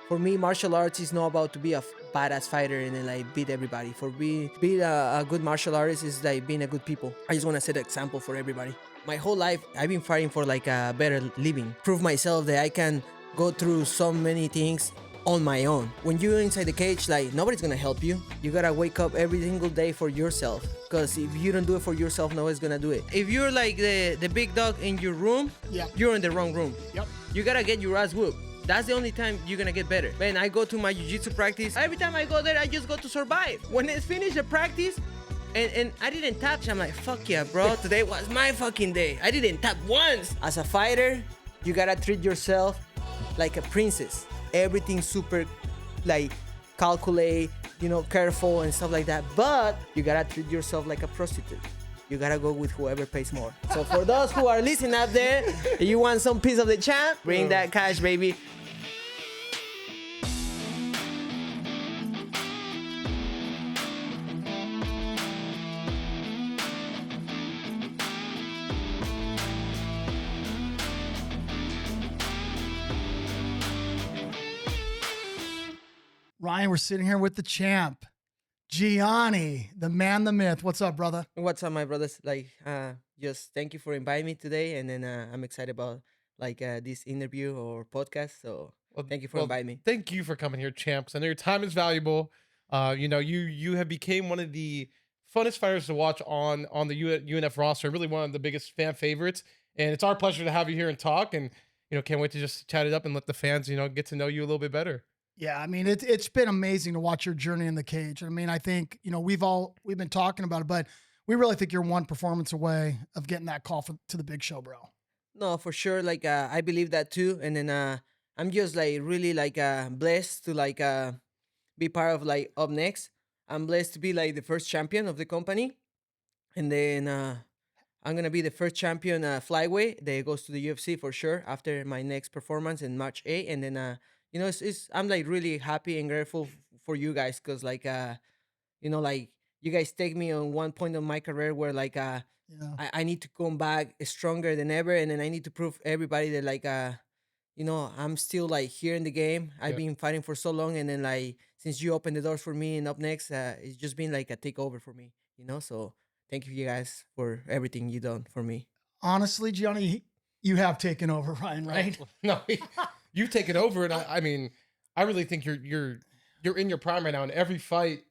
For me, martial arts is not about to be a badass fighter and then like beat everybody. For me, being a good martial artist is like being a good people. I just want to set an example for everybody. My whole life, I've been fighting for like a better living. Prove myself that I can go through so many things on my own. When you're inside the cage, like nobody's gonna help you. You gotta wake up every single day for yourself. Cause if you don't do it for yourself, nobody's gonna do it. If you're like the big dog in your room, you're in the wrong room. You gotta get your ass whooped. That's the only time you're gonna get better. Man, I go to my jiu-jitsu practice. Every time I go there, I just go to survive. When it's finished the practice, and I didn't tap, I'm like, fuck yeah, bro. Today was my fucking day. I didn't tap once. As a fighter, you gotta treat yourself like a princess. Everything super, like, calculate, careful and stuff like that. But you gotta treat yourself like a prostitute. You gotta go with whoever pays more. So for those who are listening up there, if you want some piece of the champ, bring that cash, baby. Ryan, we're sitting here with the champ, Gianni, the man, the myth. What's up, brother? What's up, my brothers? Like, just thank you for inviting me today, and then I'm excited about like this interview or podcast. So thank you for inviting me. Thank you for coming here, champs. I know your time is valuable. You have became one of the funnest fighters to watch on the UNF roster. Really one of the biggest fan favorites, and it's our pleasure to have you here and talk. And can't wait to just chat it up and let the fans get to know you a little bit better. Yeah, I mean, it's been amazing to watch your journey in the cage. I mean, I think, we've been talking about it, but we really think you're one performance away of getting that call to the big show, bro. No, for sure. Like, I believe that too. And then I'm just like really like blessed to like be part of like Up Next. I'm blessed to be like the first champion of the company. And then I'm going to be the first champion flyweight that goes to the UFC for sure after my next performance in March 8. And then, I'm like really happy and grateful for you guys because like, like you guys take me on one point of my career where like I need to come back stronger than ever, and then I need to prove everybody that like I'm still like here in the game. I've been fighting for so long, and then like since you opened the doors for me and Up Next, it's just been like a takeover for me. So thank you guys for everything you done for me. Honestly, Gianni, you have taken over, Ryan, right? No, you've taken over, and I mean, I really think you're in your prime right now. In every fight,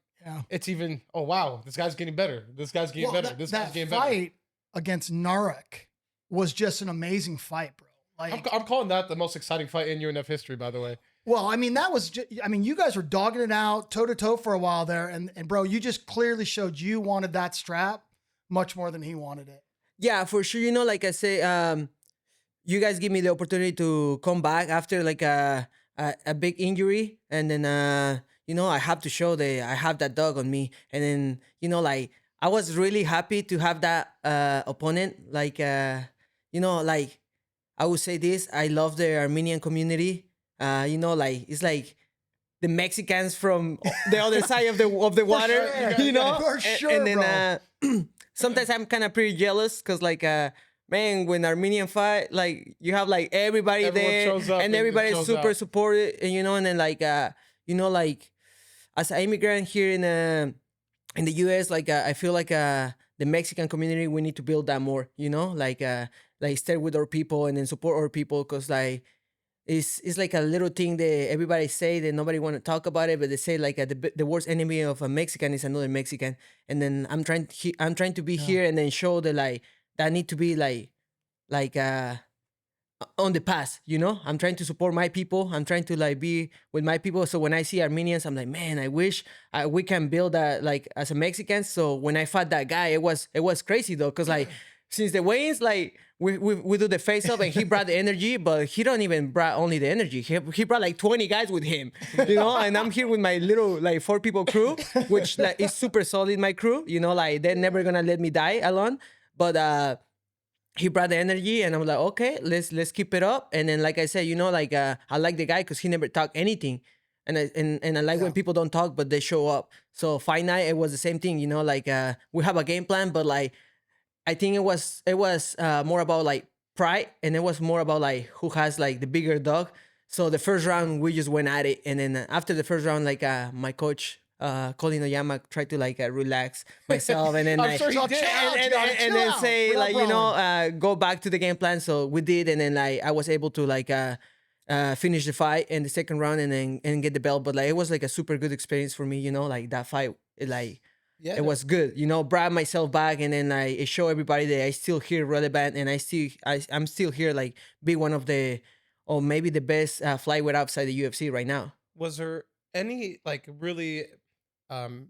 it's even, oh wow, this guy's getting better. This guy's getting better. This guy's getting better. That fight against Narek was just an amazing fight, bro. Like I'm calling that the most exciting fight in UNF history, by the way. Well, I mean, that was just, I mean, you guys were dogging it out toe to toe for a while there, and bro, you just clearly showed you wanted that strap much more than he wanted it. Yeah, for sure. Like I say, you guys give me the opportunity to come back after like a big injury, and then I have to show that I have that dog on me, and then like I was really happy to have that opponent. Like like I would say this: I love the Armenian community. Like it's like the Mexicans from the other side of the water. For sure, and then sometimes I'm kind of pretty jealous because like man, when Armenian fight, like you have like everybody there, and everybody's super supportive, and and then like like as an immigrant here in the US, like I feel like the Mexican community, we need to build that more, like stay with our people and then support our people, because like it's like a little thing that everybody say that nobody want to talk about it, but they say like the worst enemy of a Mexican is another Mexican, and then I'm trying to be here and then show that like that need to be like on the past, I'm trying to support my people. I'm trying to like be with my people. So when I see Armenians, I'm like, man, I wish we can build that like as a Mexican. So when I fought that guy, it was crazy though, because like since the weigh-ins, like we do the face up and he brought the energy, but he don't even brought only the energy. He brought like 20 guys with him, and I'm here with my little like 4 people crew, which like is super solid, my crew, like they're never gonna let me die alone. But he brought the energy, and I'm like, okay, let's keep it up. And then like I said, like I like the guy because he never talked anything. And I like when people don't talk, but they show up. So fight night, it was the same thing, like we have a game plan, but like I think it was more about like pride, and it was more about like who has like the bigger dog. So the first round we just went at it, and then after the first round, like my coach. Colin Oyama tried to like relax myself, and then I'm like sure he did. and then say like go back to the game plan. So we did, and then like I was able to like finish the fight in the second round, and then and get the belt. But like it was like a super good experience for me, like that fight. It was good, brought myself back, and then it show everybody that I still here relevant, and I'm still here, like be one of the, or maybe the best flyweight outside the UFC right now. Was there any like really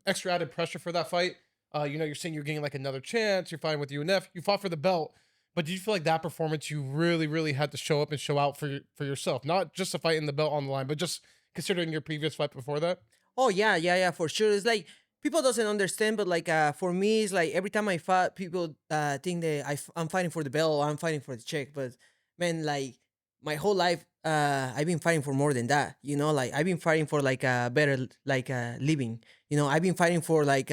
extra added pressure for that fight? You're saying you're getting like another chance, you're fighting with UNF, you fought for the belt, but did you feel like that performance you really, really had to show up and show out for yourself? Not just a fight in the belt on the line, but just considering your previous fight before that? Oh yeah, for sure. It's like people doesn't understand, but like for me, it's like every time I fight, people think that I'm fighting for the belt or I'm fighting for the check. But man, like my whole life, I've been fighting for more than that. Like I've been fighting for like a better like living. I've been fighting for like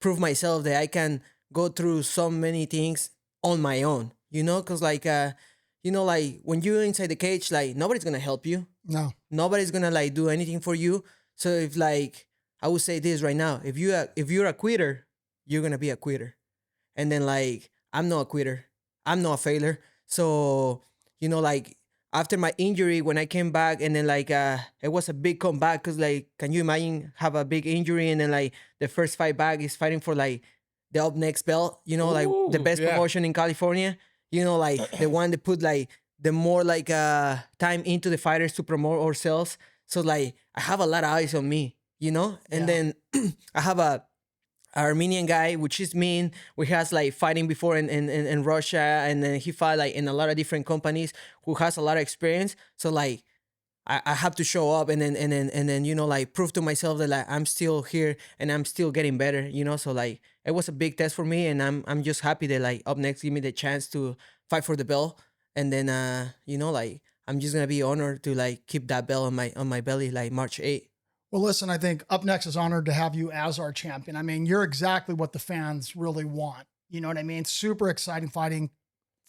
prove myself that I can go through so many things on my own. Because like like when you're inside the cage, like nobody's gonna help you. No. Nobody's gonna like do anything for you. So if like I would say this right now, if you're a quitter, you're gonna be a quitter. And then like I'm not a quitter. I'm not a failure. So like after my injury, when I came back, and then like it was a big comeback, because like can you imagine have a big injury, and then like the first fight back is fighting for like the up next belt, like the best promotion in California, like the one that put like the more like time into the fighters to promote ourselves. So like I have a lot of eyes on me, and then I have a Armenian guy, which is mean, we has like fighting before in Russia, and then he fought like in a lot of different companies, who has a lot of experience. So like I have to show up, and then like prove to myself that like I'm still here and I'm still getting better, So like it was a big test for me, and I'm just happy that like up next give me the chance to fight for the belt, and then like I'm just gonna be honored to like keep that belt on my belly like March 8th. Well, listen, I think Up Next is honored to have you as our champion. I mean, you're exactly what the fans really want. You know what I mean? Super exciting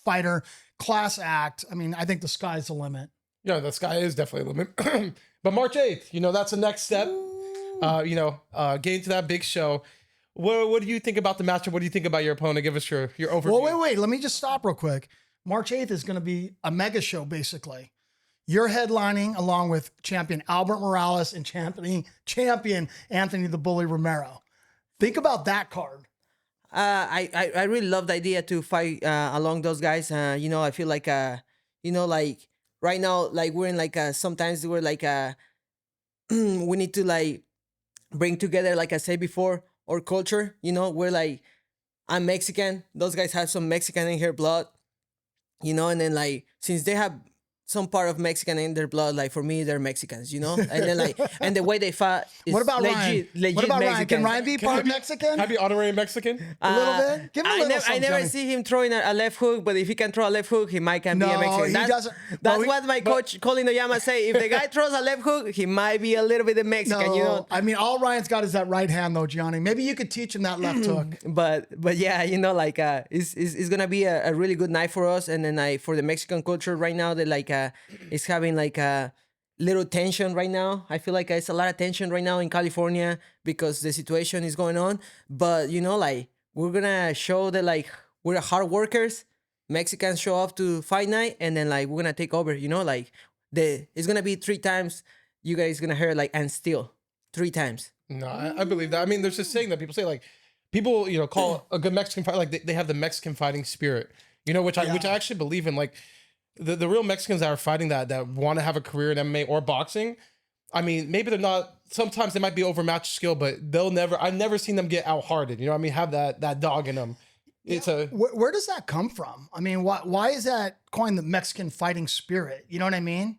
fighter, class act. I mean, I think the sky's the limit. Yeah, the sky is definitely a limit. But March 8th, that's the next step. Getting to that big show. What do you think about the matchup? What do you think about your opponent? Give us your overview. Well, wait. Let me just stop real quick. March 8th is going to be a mega show, basically. You're headlining along with champion Albert Morales and champion Anthony the Bully Romero. Think about that card. I really love the idea to fight along those guys. I feel like like right now, like we're in like sometimes we're like we need to like bring together, like I said before, our culture. We're like, I'm Mexican. Those guys have some Mexican in their blood. And then like since they have some part of Mexican in their blood, like for me, they're Mexicans, and then like, and the way they fight is what about Ryan? What about Mexican. Ryan? Can Ryan be part Mexican? Have you honorary Mexican? A little bit? Give him a little I never Johnny. see him throwing a left hook, but if he can throw a left hook, he might can be a No, Mexican. he doesn't. That's what my coach, Colin Oyama, say. If the guy throws a left hook, he might be a little bit of Mexican, No, I mean, all Ryan's got is that right hand, though, Gianni. Maybe you could teach him that left hook. But yeah, like it's gonna be a really good night for us, and then for the Mexican culture right now, that like it's having like a little tension right now. I feel like it's a lot of tension right now in California because the situation is going on. But like we're gonna show that like we're hard workers. Mexicans show up to fight night, and then like we're gonna take over. Like it's gonna be 3 times. You guys gonna hear like and still 3 times. No, I believe that. I mean, there's this saying that people say, like, people, call a good Mexican fight, like they have the Mexican fighting spirit, which I actually believe in. Like the real Mexicans that are fighting that want to have a career in MMA or boxing. I mean, maybe they're not, sometimes they might be overmatched skill, but I've never seen them get out-hearted. Have that dog in them. It's Where does that come from? I mean, why is that coined the Mexican fighting spirit? You know what I mean?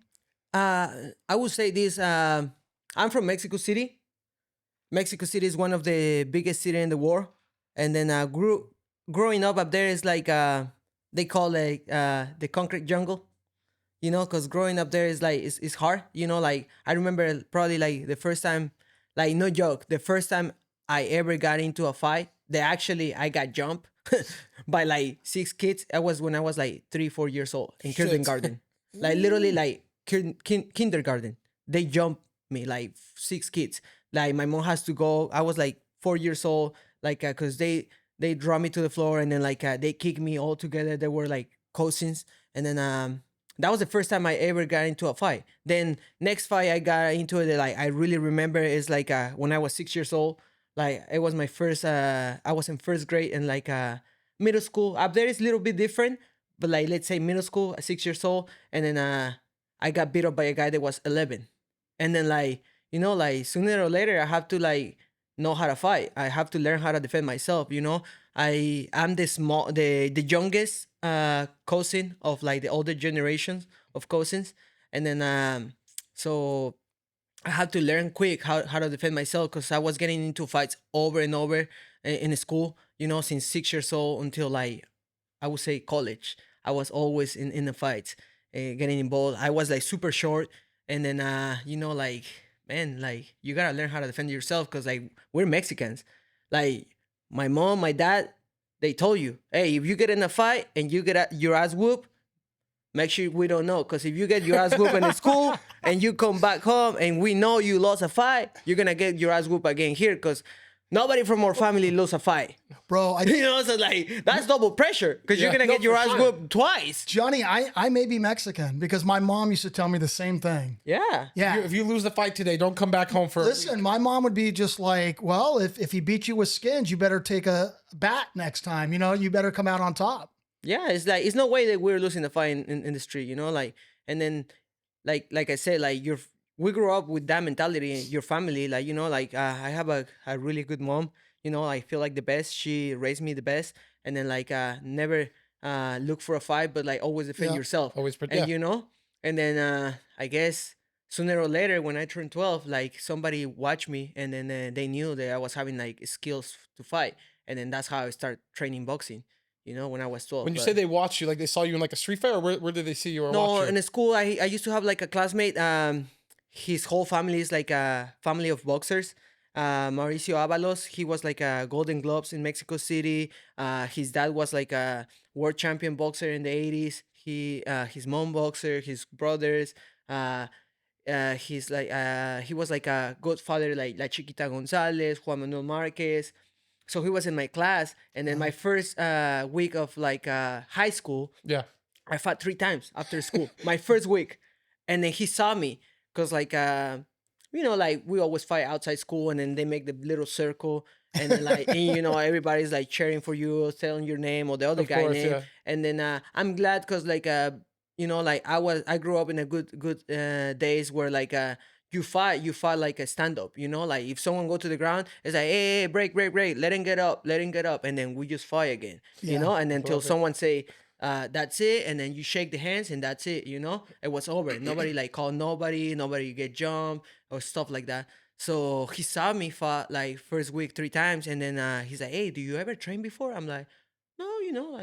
I would say this. I'm from Mexico City. Mexico City is one of the biggest cities in the world. And then growing up there is like, they call it the concrete jungle, because growing up there is like, it's hard, like I remember probably like the first time, like no joke, the first time I ever got into a fight, I got jumped by like 6 kids. That was when I was like 3-4 years old in kindergarten. Like literally like kindergarten. They jumped me like 6 kids. Like my mom has to go. I was like 4 years old. Like cause they draw me to the floor and then like they kick me all together. They were like cousins. And then that was the first time I ever got into a fight. Then next fight I got into it that like I really remember is like when I was 6 years old. Like it was my first. I was in first grade and like middle school. Up there is a little bit different, but like let's say middle school, 6 years old, and then I got beat up by a guy that was 11, and then like like sooner or later I have to like know how to fight. I have to learn how to defend myself. I'm the youngest cousin of like the older generations of cousins, and then so I had to learn quick how to defend myself because I was getting into fights over and over in school, since 6 years old until like I would say college. I was always in the fights, getting involved. I was like super short, and then like man, like you gotta learn how to defend yourself because like we're Mexicans. Like my mom, my dad, they told you, hey, if you get in a fight and you get your ass whooped, make sure we don't know. Because if you get your ass whooped in school and you come back home and we know you lost a fight, you're going to get your ass whooped again here because nobody from our family lost a fight. Bro, so like that's double pressure because you're going to get your ass whooped twice. Johnny, I may be Mexican because my mom used to tell me the same thing. Yeah. Yeah. If you lose the fight today, don't come back home for Listen, my mom would be just like, well, if he beat you with skins, you better take a bat next time. You better come out on top. Yeah, it's like it's no way that we're losing the fight in the street, like, and then like I said, like we grew up with that mentality in your family, like like I have a really good mom, I feel like the best. She raised me the best, and then like never look for a fight, but like always defend yourself, always and and then I guess sooner or later when I turned 12, like somebody watched me, and then they knew that I was having like skills to fight, and then that's how I started training boxing. When I was 12. When you say they watched you, like they saw you in like a street fight, or where did they see you or No, watch you? in school, I used to have like a classmate. His whole family is like a family of boxers. Mauricio Avalos, he was like a Golden Gloves in Mexico City. His dad was like a world champion boxer in the 80s. His mom boxer, his brothers. He was like a godfather like La Chiquita Gonzalez, Juan Manuel Marquez. So he was in my class, and then my first week of like high school, Yeah. I fought 3 times after school. My first week, and then he saw me because like like we always fight outside school, and then they make the little circle, and then like and, everybody's like cheering for you, telling your name or the other guy name, yeah. and then I'm glad because like like I grew up in a good days where like you fight like a stand-up, like if someone go to the ground, it's like, hey, break, let him get up, and then we just fight again, and then until someone say, that's it, and then you shake the hands, and that's it, it was over. Nobody like called nobody get jumped or stuff like that. So he saw me fight like first week 3 times, and then he's like, hey, do you ever train before? I'm like, no,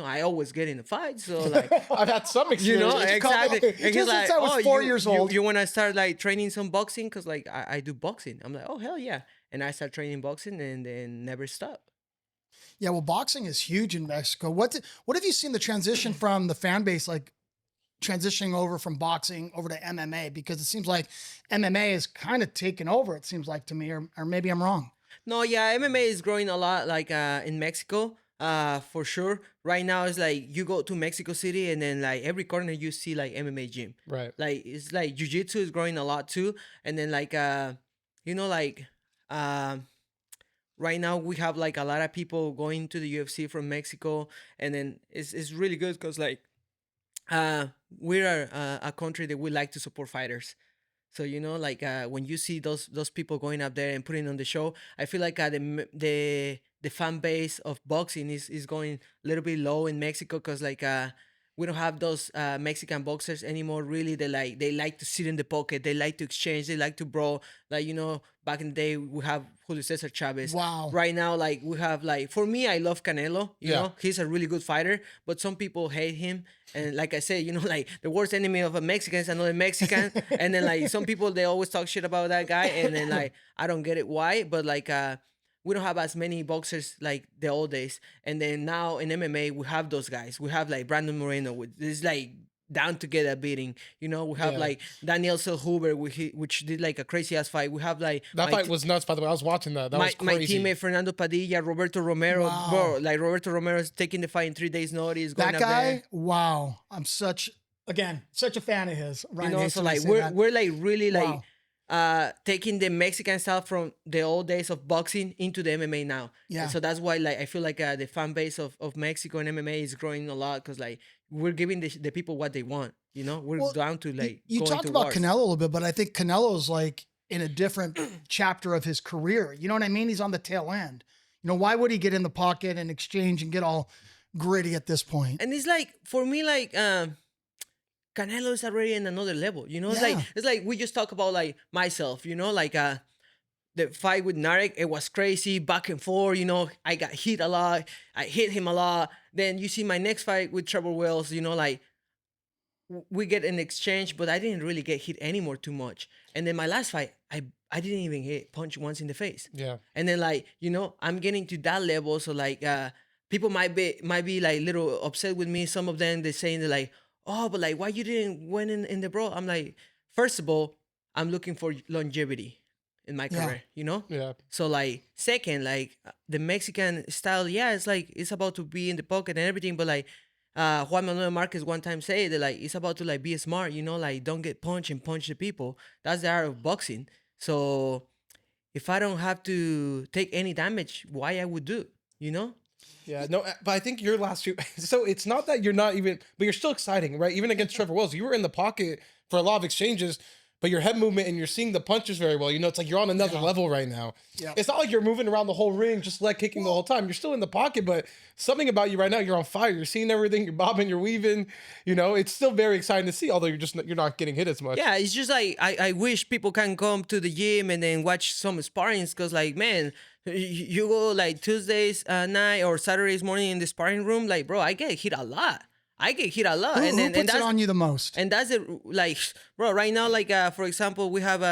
I always get in a fight, so like I've had some experience. exactly. And he's Just like, since I was 4 years old. You want to start like training some boxing? Because like I do boxing. I'm like, oh, hell yeah. And I start training boxing and then never stop. Yeah, well, boxing is huge in Mexico. What have you seen the transition from the fan base, like transitioning over from boxing over to MMA? Because it seems like MMA is kind of taken over, it seems like to me, or maybe I'm wrong. No, yeah, MMA is growing a lot like in Mexico. For sure. Right now it's like you go to Mexico City and then like every corner you see like MMA gym. Right. Like it's like jiu-jitsu is growing a lot too. And then like like right now we have like a lot of people going to the UFC from Mexico, and then it's really good because like we're a country that we like to support fighters. So like when you see those people going up there and putting on the show, I feel like the fan base of boxing is going a little bit low in Mexico because like we don't have those Mexican boxers anymore. Really, they like to sit in the pocket. They like to exchange. They like to brawl. Like back in the day we have Julio Cesar Chavez. Wow. Right now, like we have like for me, I love Canelo. You know, he's a really good fighter, but some people hate him. And like I said, like the worst enemy of a Mexican is another Mexican. And then like some people they always talk shit about that guy, and then like I don't get it why, but like we don't have as many boxers like the old days. And then now in MMA, we have those guys. We have like Brandon Moreno. It's like down to get a beating. You know, we have Yeah. like Daniel Silhuber, which did like a crazy ass fight. We have like That fight was nuts, by the way. I was watching that. That was my crazy. teammate Fernando Padilla, Roberto Romero, Wow. bro. Like Roberto Romero's taking the fight in 3 days' notice. Going That up guy, there. wow. I'm such a fan of his. You Ryan know, hates so when I like say that. we're like really Wow. like taking the Mexican style from the old days of boxing into the MMA now. Yeah. And so that's why like I feel like the fan base of Mexico and MMA is growing a lot because like we're giving the people what they want. You know, we're Well, down to like you going talked to about wars. Canelo a little bit, but I think Canelo's like in a different chapter of his career. You know what I mean? He's on the tail end. You know, why would he get in the pocket and exchange and get all gritty at this point? And it's like for me like Canelo is already in another level. You know, Yeah. it's like we just talk about like myself. You know, like the fight with Narek, it was crazy, back and forth. You know, I got hit a lot. I hit him a lot. Then you see my next fight with Trevor Wells. You know, like we get an exchange, but I didn't really get hit anymore too much. And then my last fight, I didn't even get punched once in the face. Yeah. And then like, you know, I'm getting to that level. So like people might be like little upset with me. Some of them they're saying they're like, oh, but like why you didn't win in the bro? I'm like, first of all, I'm looking for longevity in my Yeah. career, you know? Yeah. So like second, like the Mexican style, yeah, it's like it's about to be in the pocket and everything, but like Juan Manuel Marquez one time said that like it's about to like be smart, you know, like don't get punched and punch the people. That's the art of boxing. So if I don't have to take any damage, why I would do, you know? Yeah, no, but I think your last few. So it's not that you're not even, but you're still exciting, right? Even against Trevor Wells, you were in the pocket for a lot of exchanges, but your head movement and you're seeing the punches very well. You know, it's like you're on another level right now. Yeah. It's not like you're moving around the whole ring, just leg kicking the whole time. You're still in the pocket, but something about you right now, you're on fire. You're seeing everything. You're bobbing, you're weaving. You know, it's still very exciting to see. Although you're not getting hit as much. Yeah, it's just like I wish people can come to the gym and then watch some sparrings because like man, you go like Tuesdays night or Saturdays morning in the sparring room, like bro, I get hit a lot. I get hit a lot, Who, and who then puts it on you the most? and that's it. Like bro, right now, like for example, we have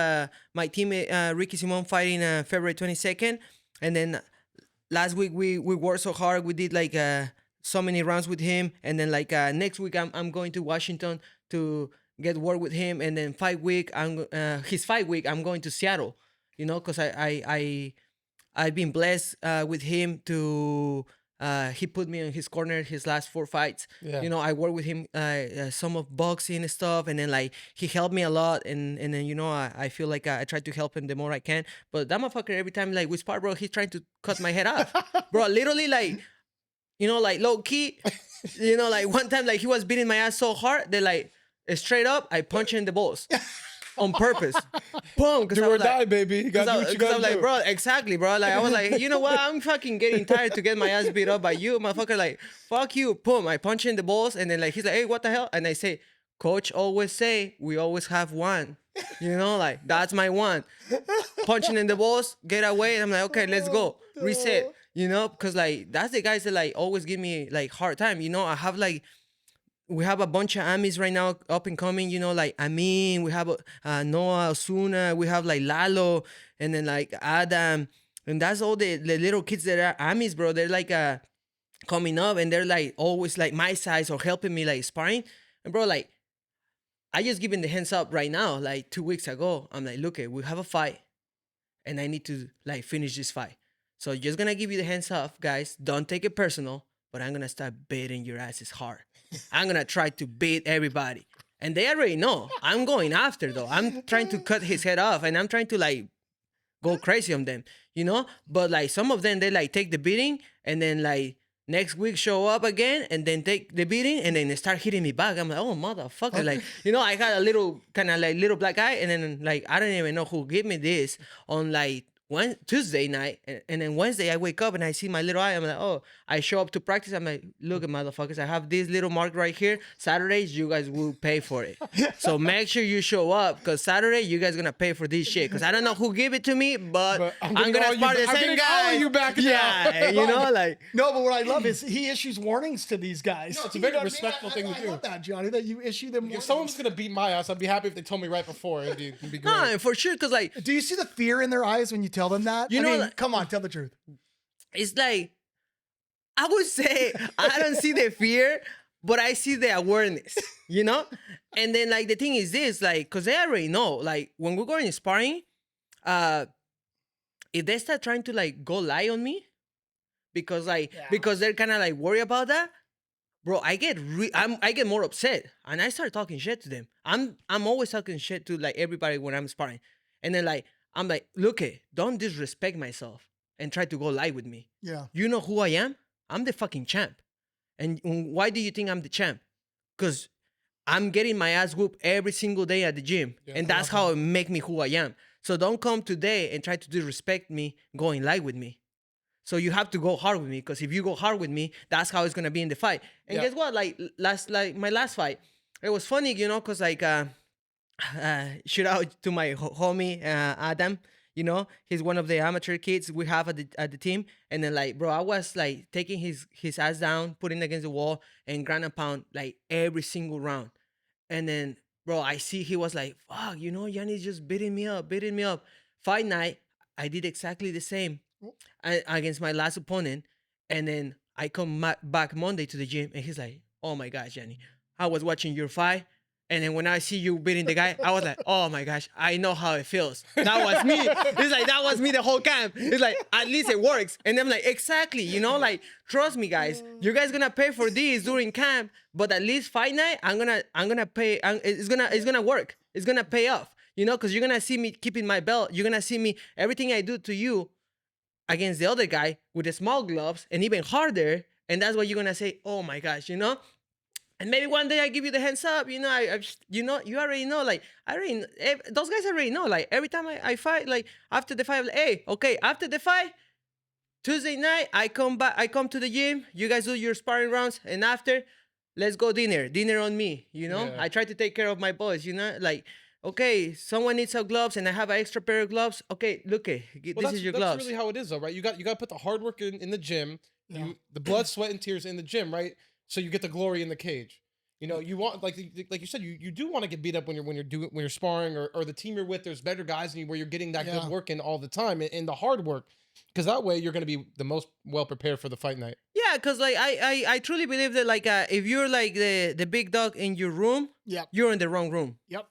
my teammate Ricky Simon fighting February 22nd, and then last week we worked so hard. We did like so many rounds with him, and then like next week I'm going to Washington to get work with him, and then his fight week I'm going to Seattle, you know, because I've been blessed with him to he put me in his corner his last 4 fights. Yeah. You know, I work with him some of boxing and stuff, and then like he helped me a lot, and then you know I feel like I try to help him the more I can. But that motherfucker every time like we spar, bro, he's trying to cut my head off, bro. Literally like, you know, like low key, you know, like one time like he was beating my ass so hard that like straight up I punch him in the balls. On purpose, boom. Do or die, baby. You gotta do what you Because gotta I'm do. like, bro, exactly, bro. Like, I was like, you know what? I'm fucking getting tired to get my ass beat up by you, motherfucker. Like, fuck you, boom. I punch in the balls, and then like he's like, hey, what the hell? And I say, coach always say we always have one. You know, like that's my one. Punching in the balls, get away, and I'm like, okay, let's go, reset. You know, because like that's the guys that like always give me like hard time. You know, I have like. We have a bunch of Amis right now up and coming, you know, like Amin, we have Noah, Osuna, we have like Lalo, and then like Adam. And that's all the little kids that are Amis, bro. They're like coming up and they're like always like my size or helping me like sparring. And bro, like I just given the hands up right now, like 2 weeks ago. I'm like, look, we have a fight and I need to like finish this fight. So just gonna give you the hands up, guys. Don't take it personal, but I'm gonna start beating your asses hard. I'm gonna try to beat everybody. And they already know. I'm going after though. I'm trying to cut his head off and I'm trying to like go crazy on them, you know? But like some of them they like take the beating and then like next week show up again and then take the beating and then they start hitting me back. I'm like, oh motherfucker. Like, you know, I got a little kind of like little black eye and then like I don't even know who gave me this on like Tuesday night, and then Wednesday I wake up and I see my little eye. I'm like, oh, I show up to practice. I'm like, look at motherfuckers, I have this little mark right here. Saturdays, you guys will pay for it. So make sure you show up because Saturday, you guys gonna pay for this shit. Because I don't know who gave it to me, but I'm gonna spar the same guy. You back now. Yeah, you know, like. No, but what I love is he issues warnings to these guys. No, it's a You very know what I mean? respectful thing to I do. love that, Johnny, that you issue them If warnings. someone was gonna beat my ass, I'd be happy if they told me right before. It'd be great. Nah, for sure, because like, Do you see the fear in their eyes when you tell them that? You I know, mean, like- come on, tell the truth. it's like, I would say I don't see the fear, but I see the awareness, you know? And then like the thing is this, like, cause they already know, like when we're going sparring, if they start trying to like go lie on me, because like because they're kind of like worried about that, bro, I get more upset and I start talking shit to them. I'm always talking shit to like everybody when I'm sparring, and then like I'm like, look, don't disrespect myself and try to go lie with me. Yeah. You know who I am? I'm the fucking champ. And why do you think I'm the champ? Because I'm getting my ass whooped every single day at the gym, and that's how it make me who I am. So don't come today and try to disrespect me, going lie with me. So you have to go hard with me, because if you go hard with me, that's how it's gonna be in the fight. And guess what? Like my last fight, it was funny, you know, because like shout out to my homie Adam. You know, he's one of the amateur kids we have at the team. And then like, bro, I was like taking his ass down, putting against the wall, and ground and pound like every single round. And then, bro, I see he was like, fuck, you know, Gianni's just beating me up. Fight night, I did exactly the same against my last opponent. And then I come back Monday to the gym, and he's like, oh my gosh, Gianni, I was watching your fight. And then when I see you beating the guy, I was like, oh my gosh, I know how it feels. That was me. It's like, that was me the whole camp. It's like, at least it works. And I'm like, exactly, you know, like, trust me, guys, you guys gonna pay for this during camp, but at least fight night, I'm gonna pay. It's gonna work. It's gonna pay off, you know, because you're gonna see me keeping my belt. You're gonna see me, everything I do to you against the other guy with the small gloves and even harder. And that's what you're gonna say, oh my gosh, you know? And maybe one day I give you the hands up, you know, you know, you already know, like, those guys already know, like, every time I fight, like, after the fight, I'm like, hey, okay, after the fight, Tuesday night, I come to the gym, you guys do your sparring rounds, and after, let's go dinner on me, you know? I try to take care of my boys, you know, like, okay, someone needs some gloves, and I have an extra pair of gloves, okay, look, this is your gloves. That's really how it is, though, right? You got to put the hard work in the gym, the blood, sweat, and tears in the gym, right? So you get the glory in the cage. You know, you want, like you said, you do want to get beat up when you're sparring, or the team you're with, there's better guys than you, where you're getting that good work in all the time, and the hard work, because that way you're going to be the most well prepared for the fight night. Yeah, because like I truly believe that, like, if you're like the big dog in your room, you're in the wrong room. Yep.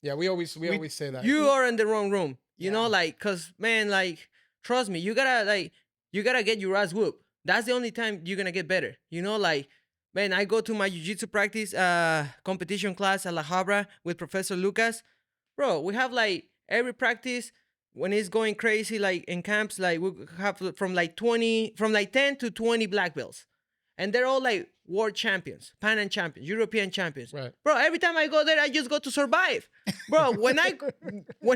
Yeah, we always say that. You are in the wrong room. You know, like, because, man, like, trust me, you gotta get your ass whooped. That's the only time you're gonna get better. You know, like, man, I go to my jiu-jitsu practice competition class at La Habra with Professor Lucas. Bro, we have like every practice when it's going crazy, like in camps, like we have from like 10 to 20 black belts. And they're all like world champions, Pan Am champions, European champions. Right. Bro, every time I go there, I just go to survive. Bro, when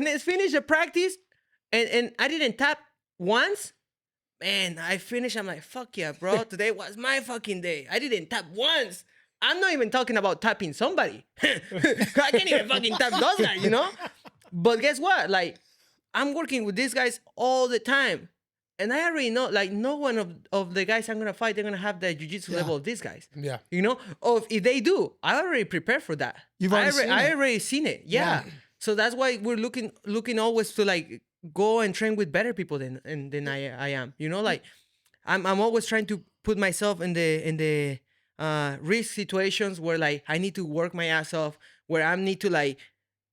it's finished the practice and I didn't tap once, man, I finished. I'm like, fuck yeah, bro. Today was my fucking day. I didn't tap once. I'm not even talking about tapping somebody. I can't even fucking tap those guys, you know? But guess what? Like, I'm working with these guys all the time. And I already know, like, no one of the guys I'm going to fight, they're going to have the jiu-jitsu level of these guys. Yeah. You know? Or if they do, I already prepared for that. I already seen it. Yeah. So that's why we're looking always to, like, go and train with better people than I am. You know, like, I'm always trying to put myself in the risk situations where, like, I need to work my ass off, where I need to, like,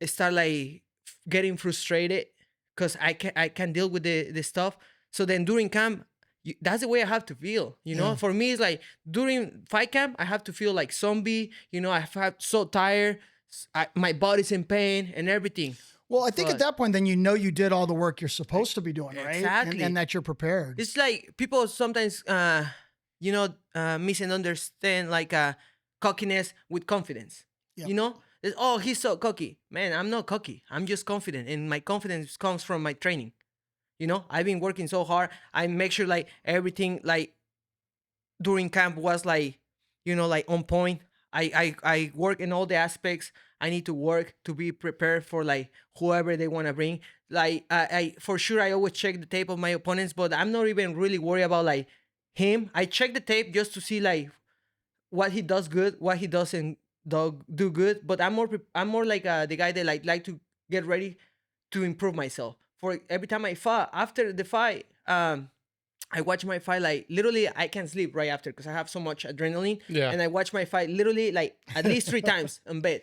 start, like, getting frustrated because I can't deal with the stuff. So then during camp, that's the way I have to feel. You know, for me, it's like during fight camp, I have to feel like zombie. You know, I have so tired, my body's in pain and everything. Well, I think at that point, then you know you did all the work you're supposed to be doing, right? Exactly. And that you're prepared. It's like people sometimes, misunderstand like cockiness with confidence. Yep. You know, oh, he's so cocky. Man, I'm not cocky. I'm just confident, and my confidence comes from my training. You know, I've been working so hard. I make sure like everything like during camp was like, you know, like on point. I work in all the aspects I need to work to be prepared for like whoever they want to bring. Like I for sure I always check the tape of my opponents, but I'm not even really worried about like him. I check the tape just to see like what he does good, what he doesn't do good. But I'm more like the guy that like to get ready to improve myself. For every time I fought, after the fight, I I watch my fight like literally I can't sleep right after because I have so much adrenaline. Yeah. And I watch my fight literally like at least 3 times in bed.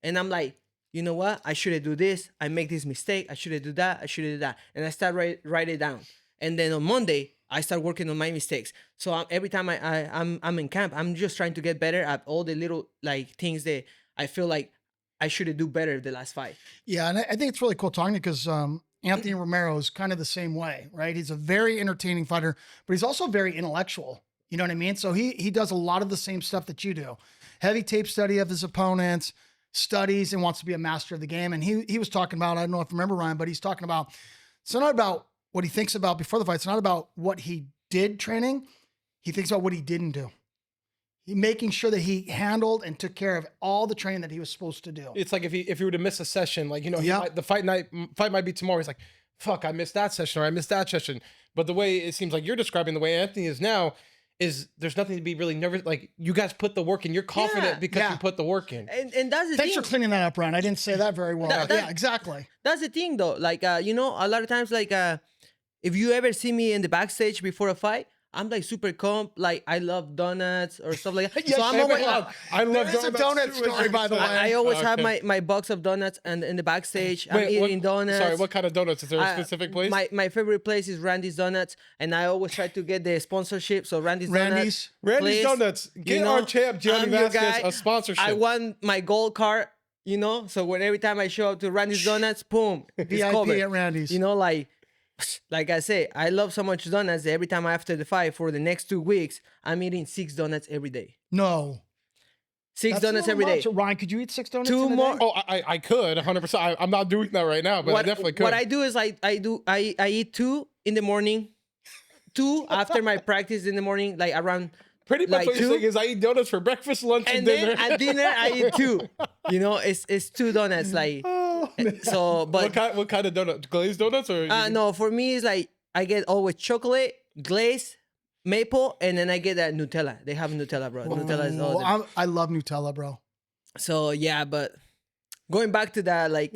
And I'm like, you know what? I shouldn't do this. I make this mistake. I shouldn't do that. I shouldn't do that. And I start write it down. And then on Monday, I start working on my mistakes. So every time I'm in camp, I'm just trying to get better at all the little like things that I feel like I should do better the last fight. Yeah, and I think it's really cool talking because Anthony Romero is kind of the same way, right? He's a very entertaining fighter, but he's also very intellectual. You know what I mean? So he does a lot of the same stuff that you do. Heavy tape study of his opponents, studies, and wants to be a master of the game. And he was talking about, I don't know if you remember, Ryan, but he's talking about, it's not about what he thinks about before the fight. It's not about what he did training. He thinks about what he didn't do. Making sure that he handled and took care of all the training that he was supposed to do. It's like if he were to miss a session, like, you know, Yep. the fight might be tomorrow. He's like, fuck, I missed that session or I missed that session. But the way it seems like you're describing the way Anthony is now is there's nothing to be really nervous. Like, you guys put the work in. You're confident because you put the work in. And that's the Thanks thing. for cleaning that up, Ryan. I didn't say that very well. That- yeah, exactly. That's the thing though. Like, you know, a lot of times, like, if you ever see me in the backstage before a fight, I'm like super calm. Like, I love donuts or stuff like that. Yes, so I'm I always, love- I love There is a donut too, as story, by the way. I always have Okay. my box of donuts and in the backstage. I'm Wait, eating donuts. Sorry, what kind of donuts? Is there a specific place? My favorite place is Randy's Donuts, and I always try to get the sponsorship. So Randy's Donuts. Randy's please, Donuts. Get you know, our champ, Gianni I'm your Vazquez, guy. a sponsorship. I want my gold card, you know. So when every time I show up to Randy's Donuts, boom, it's VIP covered. at Randy's. You know, like I say, I love so much donuts that every time after the fight for the next 2 weeks, I'm eating 6 donuts every day. No. 6 That's donuts a every little day. much. Ryan, could you eat 6 donuts? Two in a more- day? Oh, I could 100%. I'm not doing that right now, but I definitely could. What I do is I eat 2 in the morning, 2 after my practice in the morning, like around. Pretty much like what you're two- saying is I eat donuts for breakfast, lunch, and And dinner. then at dinner I eat 2. You know, it's 2 donuts. Like, Oh, man. so, but what kind of donut? Glazed donuts or? no, for me it's like I get always chocolate, glaze, maple, and then I get that Nutella. They have Nutella, bro. Nutella is all. I love Nutella, bro. So yeah, but going back to that, like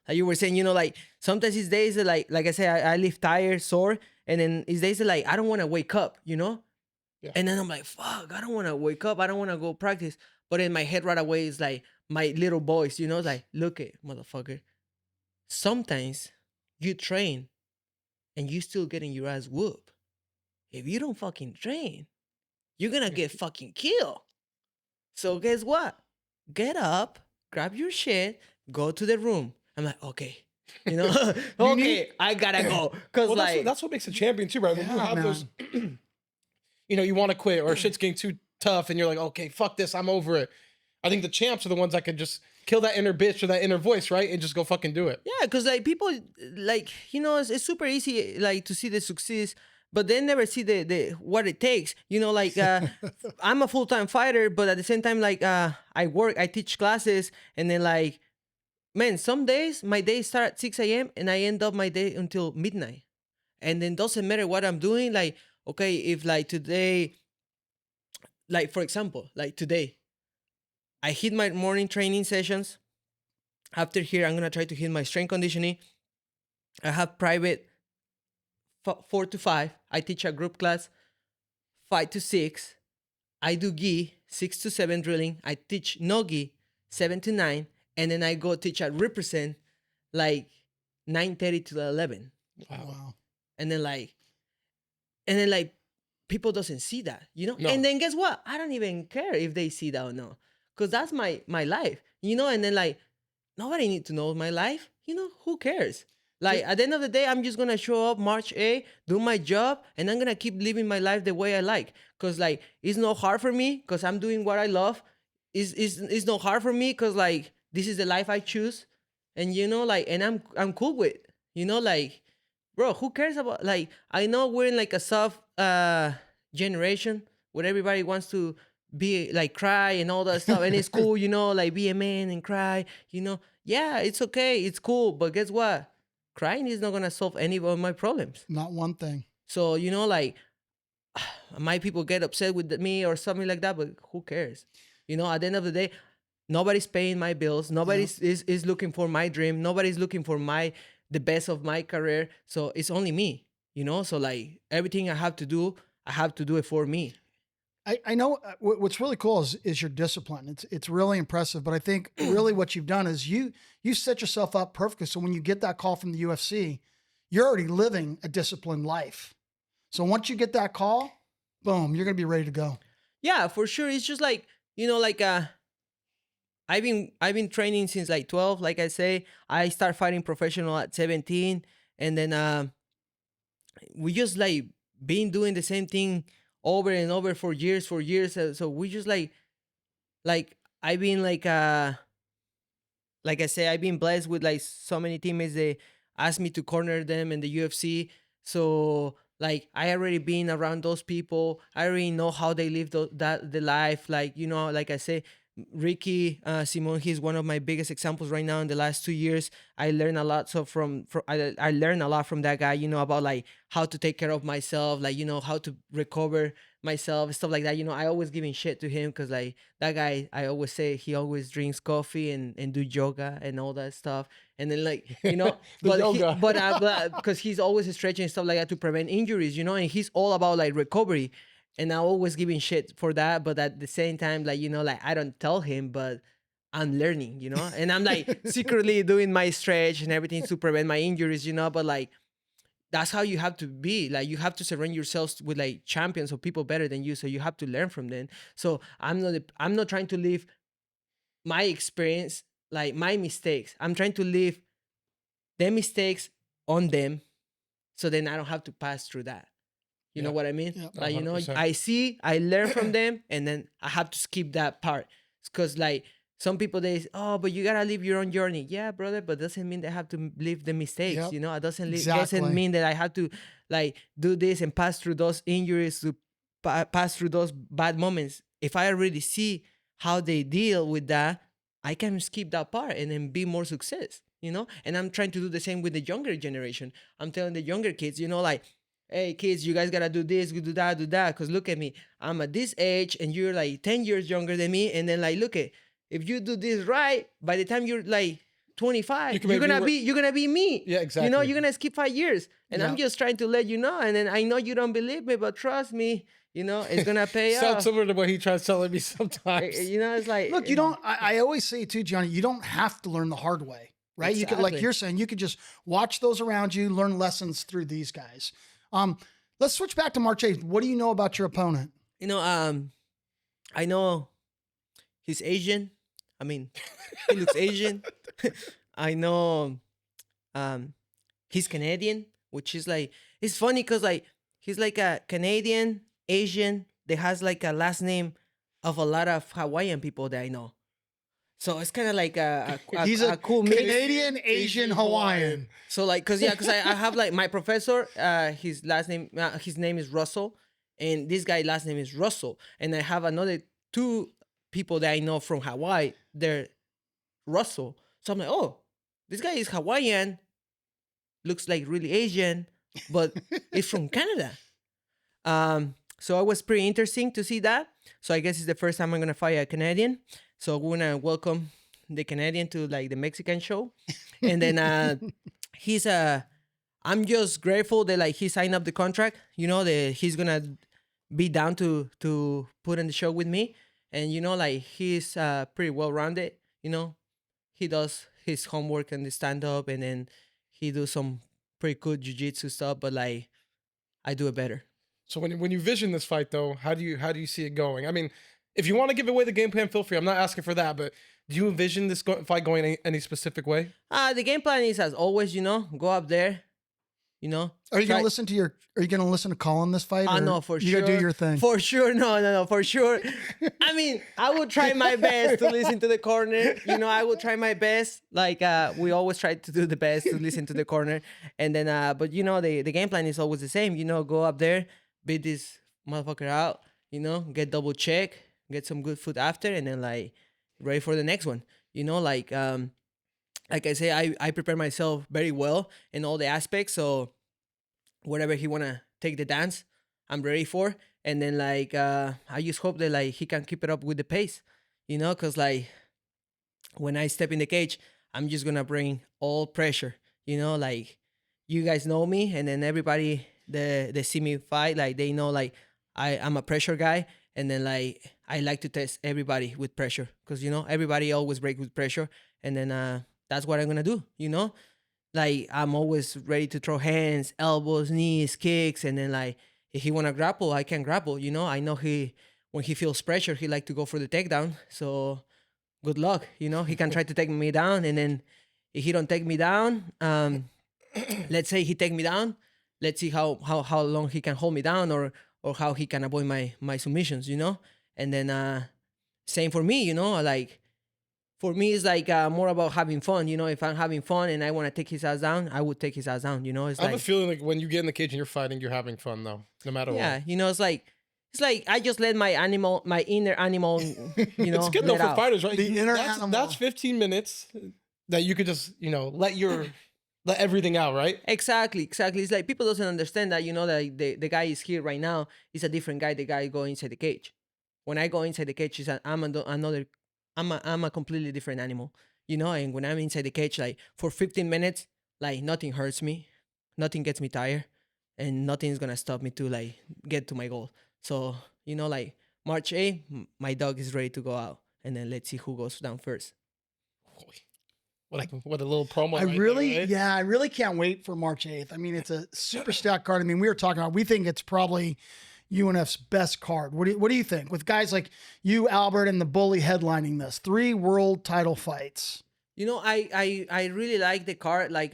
you were saying, you know, like sometimes these days, like I say, I live tired, sore, and then these days, like I don't want to wake up, you know. Yeah. And then I'm like, fuck, I don't want to wake up. I don't want to go practice. But in my head right away is like my little voice, you know, like, look it, motherfucker. Sometimes you train and you still getting your ass whooped. If you don't fucking train, you're gonna get fucking killed. So guess what? Get up, grab your shit, go to the room. I'm like, okay. You know, okay, I gotta go. Cause Well, like that's what makes a champion too, right? When you Yeah, have man. those, you know, you want to quit or shit's getting too tough, and you're like, okay, fuck this, I'm over it. I think the champs are the ones that can just kill that inner bitch or that inner voice, right, and just go fucking do it. yeah, because like people like, you know, it's super easy like to see the success, but they never see the what it takes. You know, like I'm a full-time fighter, but at the same time, like I work, I teach classes, and then like, man, some days my days start at 6 a.m. and I end up my day until midnight. And then doesn't matter what I'm doing. Like, okay, if like today, like for example, like today, I hit my morning training sessions. After here, I'm gonna try to hit my strength conditioning. I have private 4 to 5. I teach a group class 5 to 6. I do gi 6 to 7 drilling. I teach no gi 7 to 9, and then I go teach at represent like 9:30 to 11. Wow. And then like people doesn't see that, you know. No. And then guess what? I don't even care if they see that or not, because that's my life, you know. And then like nobody need to know my life, you know. Who cares? Like at the end of the day, I'm just gonna show up March 8, do my job, and I'm gonna keep living my life the way I like. Cause like it's not hard for me, cause I'm doing what I love. It's not hard for me, cause like this is the life I choose, and you know, like, and I'm cool with, you know, like, bro, who cares about, like, I know we're in like a soft generation where everybody wants to be like cry and all that stuff, and it's cool, you know, like be a man and cry, you know. Yeah, it's okay, it's cool, but guess what? Crying is not gonna solve any of my problems. Not one thing. So, you know, like, my people get upset with me or something like that, but who cares? You know, at the end of the day, nobody's paying my bills. Nobody's is looking for my dream. Nobody's looking for the best of my career. So it's only me. you know. So like everything I have to do it for me. I know what's really cool is your discipline. It's really impressive. But I think really what you've done is you set yourself up perfectly. So when you get that call from the UFC, you're already living a disciplined life. So once you get that call, boom, you're gonna be ready to go. Yeah, for sure. It's just like, you know, like I've been training since like 12. Like I say, I start fighting professional at 17, and then we just like been doing the same thing over and over for years, for years. So we just like I've been like I say, I've been blessed with like so many teammates. They asked me to corner them in the UFC. So like I already been around those people. I already know how they live the life. Like, you know, like I say, Ricky Simon, he's one of my biggest examples right now. In the last 2 years, I learned a lot. So I learned a lot from that guy. You know, about like how to take care of myself, like, you know, how to recover myself, stuff like that. You know, I always giving shit to him because like that guy, I always say he always drinks coffee and do yoga and all that stuff. And then like, you know, but because he's always stretching and stuff like that to prevent injuries, you know, and he's all about like recovery. And I always giving shit for that, but at the same time, like, you know, like I don't tell him, but I'm learning, you know, and I'm like secretly doing my stretch and everything to prevent my injuries, you know, but like that's how you have to be. Like you have to surround yourselves with like champions or people better than you, so you have to learn from them. So I'm not trying to leave my experience, like my mistakes. I'm trying to leave their mistakes on them, so then I don't have to pass through that. You know what I mean? Yeah. Like, you know, 100%. I learn from them, and then I have to skip that part. Because like some people, they say, oh, but you gotta live your own journey. Yeah, brother, but doesn't mean they have to live the mistakes. Yep. You know, it doesn't Exactly. doesn't mean that I have to like do this and pass through those injuries, to pass through those bad moments. If I already see how they deal with that, I can skip that part and then be more success. You know, and I'm trying to do the same with the younger generation. I'm telling the younger kids, you know, like, hey kids, you guys gotta do this, do that, do that. Cause look at me, I'm at this age, and you're like 10 years younger than me. And then like, look at, if you do this right, by the time you're like 25, you're gonna be me. Yeah, exactly. You know, you're gonna skip 5 years, and I'm Yeah. just trying to let you know. And then I know you don't believe me, but trust me, you know, it's gonna pay Sounds off. similar to what he tries telling me sometimes. You know, it's like, Look, you don't. I always say too, Gianni, you don't have to learn the hard way, right? You could, like Exactly. you're saying, you could just watch those around you, learn lessons through these guys. Let's switch back to March 8th. What do you know about your opponent? you know, I know he's Asian. I mean, he looks Asian. I know he's Canadian, which is like, it's funny because like he's like a Canadian Asian that has like a last name of a lot of Hawaiian people that I know. So it's kind of like He's a cool mix. Canadian, Asian, Hawaiian. So like, cause I have like my professor, his name is Russell, and this guy last name is Russell, and I have another two people that I know from Hawaii. They're Russell. So I'm like, oh, this guy is Hawaiian, looks like really Asian, but it's from Canada. So it was pretty interesting to see that. So I guess it's the first time I'm gonna fight a Canadian. So we're gonna welcome the Canadian to like the Mexican show, and then he's I'm just grateful that like he signed up the contract. You know, that he's gonna be down to put in the show with me, and you know, like he's pretty well rounded. You know, he does his homework and the stand up, and then he do some pretty good jiu-jitsu stuff. But like I do it better. So when you vision this fight though, how do you see it going? I mean, if you want to give away the game plan, feel free. I'm not asking for that, but do you envision this fight going any specific way? The game plan is as always, you know, go up there, you know. Are you try- gonna listen to Are you gonna listen to Colin this fight? or No, for you sure. gotta do your thing. For sure, no, for sure. I mean, I will try my best to listen to the corner. You know, I will try my best. Like we always try to do the best to listen to the corner, and then but you know, the game plan is always the same. You know, go up there, beat this motherfucker out. You know, get double check, get some good food after, and then like ready for the next one. You know, like I say, I prepare myself very well in all the aspects. So whatever he wanna take the dance, I'm ready for. And then like I just hope that like he can keep it up with the pace, you know, because like when I step in the cage, I'm just gonna bring all pressure, you know, like you guys know me, and then everybody they see me fight, like they know like I'm a pressure guy, and then like I like to test everybody with pressure because everybody always break with pressure, and then that's what I'm gonna do. Like I'm always ready to throw hands, elbows, knees, kicks, and then like if he wanna grapple, I can grapple. I know when he feels pressure, he like to go for the takedown. So good luck. He can try to take me down, and then if he don't take me down, let's say he take me down. Let's see how long he can hold me down, or how he can avoid my submissions. And then same for me. Like for me, it's like more about having fun. If I'm having fun and I want to take his ass down, I would take his ass down. It's I have like, a feeling like when you get in the cage and you're fighting, you're having fun though, no matter yeah, what. it's like I just let my inner animal, It's good though let for out. fighters, right? The inner that's, animal. that's 15 minutes that you could just, let everything out, right? Exactly. It's like people doesn't understand that that the guy is here right now is a different guy. The guy go inside the cage. When I go inside the cage, I'm a completely different animal. And when I'm inside the cage, like for 15 minutes, like nothing hurts me, nothing gets me tired, and nothing's gonna stop me to like get to my goal. So like March 8th, my dog is ready to go out, and then let's see who goes down first. What a little promo. I right really, there, right? yeah, I really can't wait for March 8th. I mean, it's a super stacked card. I mean, we were talking about, we think it's probably UNF's best card. What do you think? With guys like you, Albert, and the Bully headlining this, 3 world title fights. I really like the card. Like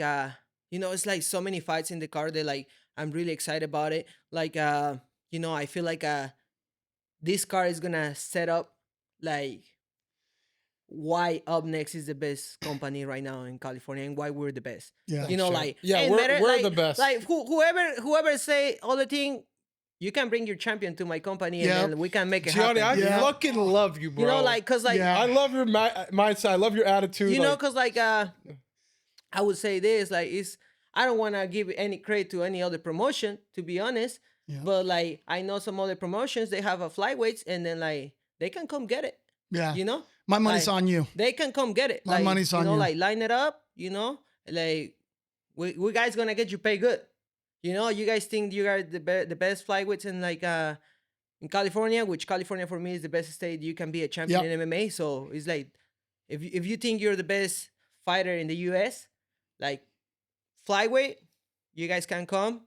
it's like so many fights in the card that like I'm really excited about it. Like I feel like this card is gonna set up like why Up Next is the best company right now in California and why we're the best. Yeah. Like Yeah, hey, we're like, the best. Like whoever say other thing, you can bring your champion to my company and Yep. then we can make it Gianni, happen. I Yeah. fucking love you, bro. Like cause like Yeah. I love your mindset. I love your attitude. cause like I would say this like I don't want to give any credit to any other promotion, to be honest. Yeah. But like I know some other promotions, they have a flyweights and then like they can come get it. Yeah. You know? My money's Like, on you. They can come get it. My Like, money's on you. Like line it up, like we guys gonna get you paid good. You guys think you are the best flyweights in like in California, which California for me is the best state you can be a champion in MMA. So it's like if you think you're the best fighter in the US, like flyweight, you guys can come.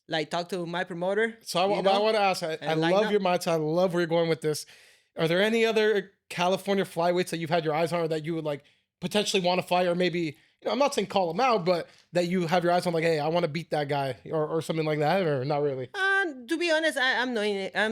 Like talk to my promoter. So I want to ask. I and line love up. your mindset. I love where you're going with this. Are there any other California flyweights that you've had your eyes on, or that you would like potentially want to fight, or maybe I'm not saying call them out, but that you have your eyes on, like, hey, I want to beat that guy, or something like that, or not really? To be honest, I'm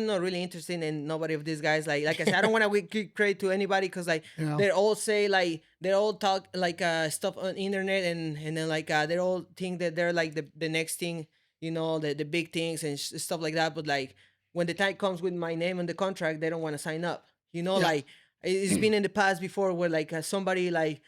not really interested in nobody of these guys. Like I said, I don't want to give credit to anybody because like Yeah. they all say like they all talk like stuff on internet and then like they all think that they're like the next thing, the big things and stuff like that. But like when the time comes with my name on the contract, they don't want to sign up. Like it's been in the past before where like somebody like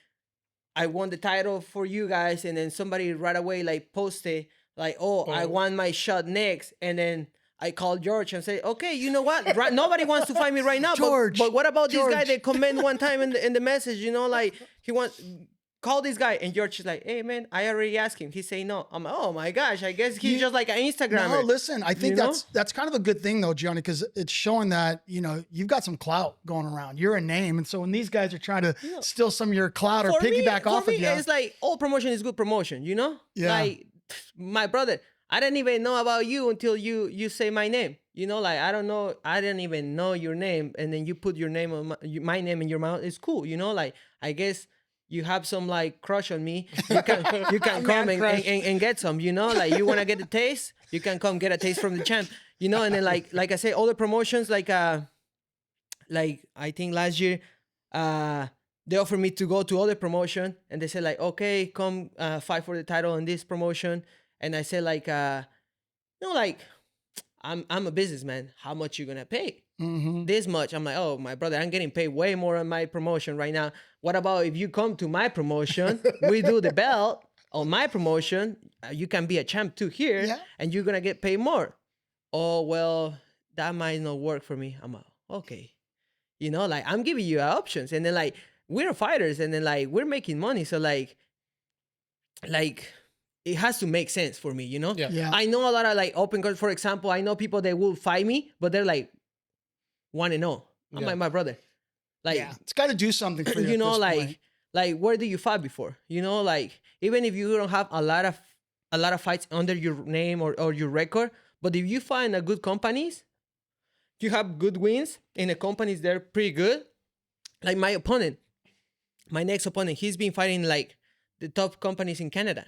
I won the title for you guys, and then somebody right away like posted like, oh, I won my shot next, and then I called George and say, okay, you know what? Nobody wants to fight me right now. George, but what about this guy George. that comment one time in the message? Like he wants call this guy, and George is like, hey man, I already asked him. He say no. I'm like, oh my gosh, I guess he's just like an Instagrammer. No, listen, I think You know? that's kind of a good thing though, Gianni, because it's showing that you've got some clout going around. You're a name, and so when these guys are trying to steal some of your clout or For me- piggyback off for of me, you, it's like all promotion is good promotion, Yeah. Like my brother, I didn't even know about you until you say my name. Like I didn't even know your name, and then you put your name on my name in your mouth. It's cool, Like I guess you have some like crush on me. You can come and get some, Like you wanna get a taste, you can come get a taste from the champ, And then like I say, all the promotions like I think last year, they offered me to go to other promotion, and they said like, okay, come fight for the title in this promotion, and I said like, like I'm a businessman. How much you gonna pay? This much. I'm like, oh my brother, I'm getting paid way more on my promotion right now. What about if you come to my promotion? We do the belt on my promotion. You can be a champ too here, and you're gonna get paid more. Oh well, that might not work for me. I'm like, okay. Like I'm giving you options, and then like we're fighters, and then like we're making money. So like it has to make sense for me, you know? Yeah. Yeah. I know a lot of like open cards. For example, I know people that will fight me, but they're like 1-0. I'm Yeah. like my brother. Like, Yeah. It's got to do something for you. you at know, this like, point. like where did you fight before? You know, like even if you don't have a lot of fights under your name or your record, but if you find a good companies, you have good wins in the companies, they're pretty good. Like my opponent, my next opponent, he's been fighting like the top companies in Canada.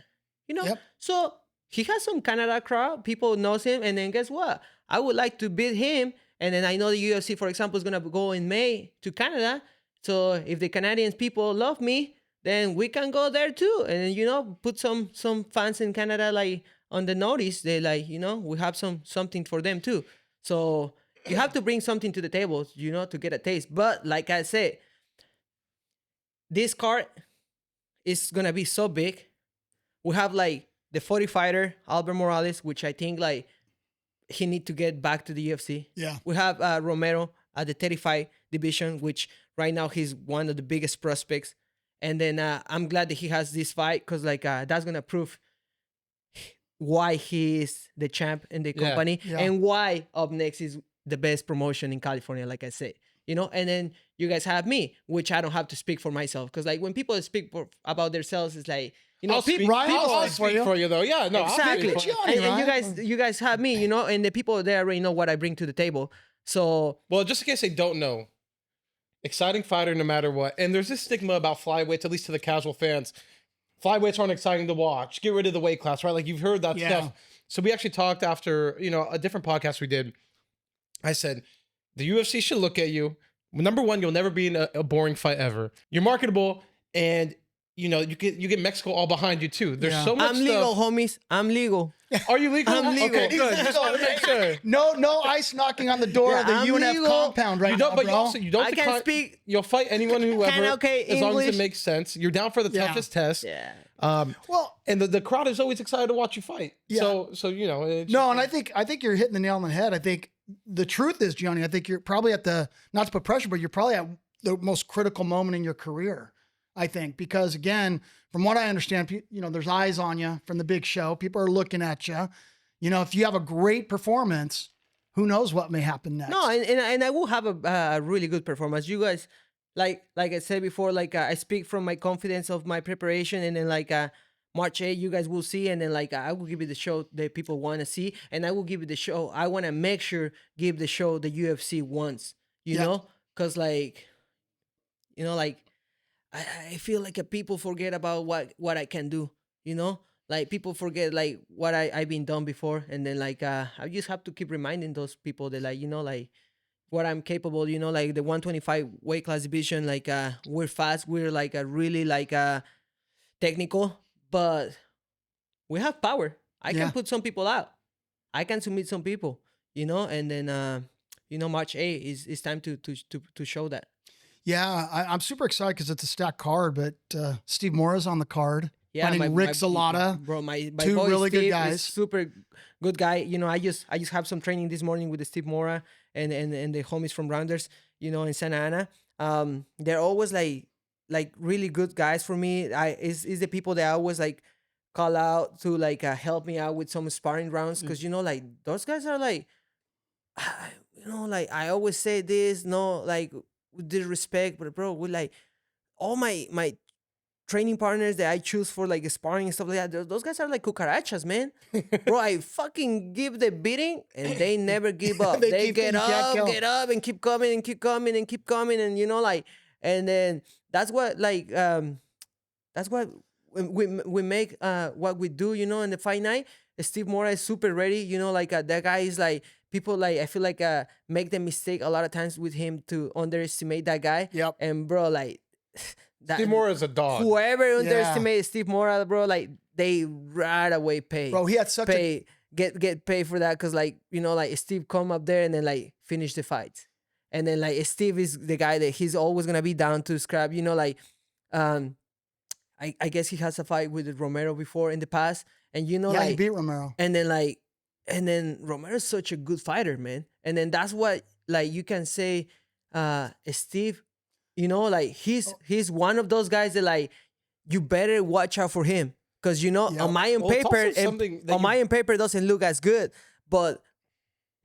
You know, Yep. so he has some Canada crowd. People knows him, and then guess what? I would like to beat him, and then I know the UFC, for example, is gonna go in May to Canada. So if the Canadians people love me, then we can go there too, and then, you know, put some fans in Canada like on the notice. They like, you know, we have something for them too. So you have to bring something to the table, you know, to get a taste. But like I said, this card is gonna be so big. We have like the 40 fighter Albert Morales, which I think like he need to get back to the UFC. Yeah. We have Romero at the 35 division, which right now he's one of the biggest prospects. And then I'm glad that he has this fight because like that's gonna prove why he is the champ in the company Yeah. and why Up Next is the best promotion in California, like I said. You know, and then you guys have me, which I don't have to speak for myself. Because like when people speak about themselves, it's like, you know, I'll speak, Ryan, I'll speak for speak you. for you though. Yeah, no, exactly. I'll speak for Gianni, And right? you guys have me, you know, and the people there already know what I bring to the table. So Well, just in case they don't know, exciting fighter no matter what. And there's this stigma about flyweights, at least to the casual fans. Flyweights aren't exciting to watch. Get rid of the weight class, right? Like you've heard that Yeah. stuff. So we actually talked after, you know, a different podcast we did. I said, the UFC should look at you. Number one, you'll never be in a boring fight ever. You're marketable, and you know you get Mexico all behind you too. There's Yeah. so much I'm legal, stuff. homies. I'm legal. Are you legal? I'm legal. Okay, good. Just want to make sure. No ice knocking on the door of the Yeah, I'm UNF legal. compound right You don't, now, but bro. you also you don't I can decline- speak You'll fight anyone, whoever, okay as long as it English. makes sense. You're down for the Yeah. toughest test. Yeah. Well, And the crowd is always excited to watch you fight. Yeah. So you know. It's no, and I think you're hitting the nail on the head. I think the truth is, Gianni, I think you're probably at the, not to put pressure, but you're probably at the most critical moment in your career. I think, because again, from what I understand, you know, there's eyes on you from the big show. People are looking at you. You know, if you have a great performance, who knows what may happen next? No, and I will have a really good performance. You guys, like I said before, like I speak from my confidence of my preparation, and then like March 8, you guys will see, and then like I will give you the show that people want to see, and I will give you the show. I want to make sure give the show the UFC wants, you Yeah. know, because like, you know, like I feel like people forget about what I can do, you know. Like people forget like what I've been done before, and then like I just have to keep reminding those people that like, you know, like what I'm capable, you know, like the 125 weight class division, like we're fast, we're like a really like technical, but we have power. I Yeah. can put some people out. I can submit some people, you know, and then you know, March 8 is time to show that. Yeah, I'm super excited because it's a stacked card, but Steve Mora's on the card. Yeah, Fighting Rick Zalata, bro. My two boy really good Steve guys. is super good guy. You know, I just have some training this morning with the Steve Mora and the homies from Rounders. You know, in Santa Ana. They're always like really good guys for me. Is the people that I always like call out to like help me out with some sparring rounds, because you know, like those guys are like, you know, like I always say this, no, like with disrespect, but bro, we like all my training partners that I choose for like sparring and stuff like that, those guys are like cucarachas, man. Bro, I fucking give the beating and they never give up. They they keep- get you can't kill. up and keep coming and keep coming and keep coming, and you know, like, and then that's what like that's what we make what we do, you know, in the fight night. Steve Mora is super ready, you know, like that guy is like, people like, I feel like make the mistake a lot of times with him to underestimate that guy. Yep. And bro, like that, Steve Mora is a dog. whoever underestimates Steve Mora, bro, like they right away pay. Bro, he had such a pay get paid for that, because like, you know, like Steve come up there and then like finish the fight, and then like Steve is the guy that he's always gonna be down to scrap, you know, like I guess he has a fight with Romero before in the past, and you know, yeah, like he beat Romero. and then Romero's such a good fighter, man. And then that's what like you can say Steve, you know, like he's one of those guys that like you better watch out for him, Because you know, Yep. on my own Well, it's paper, also something that on my own paper doesn't look as good, but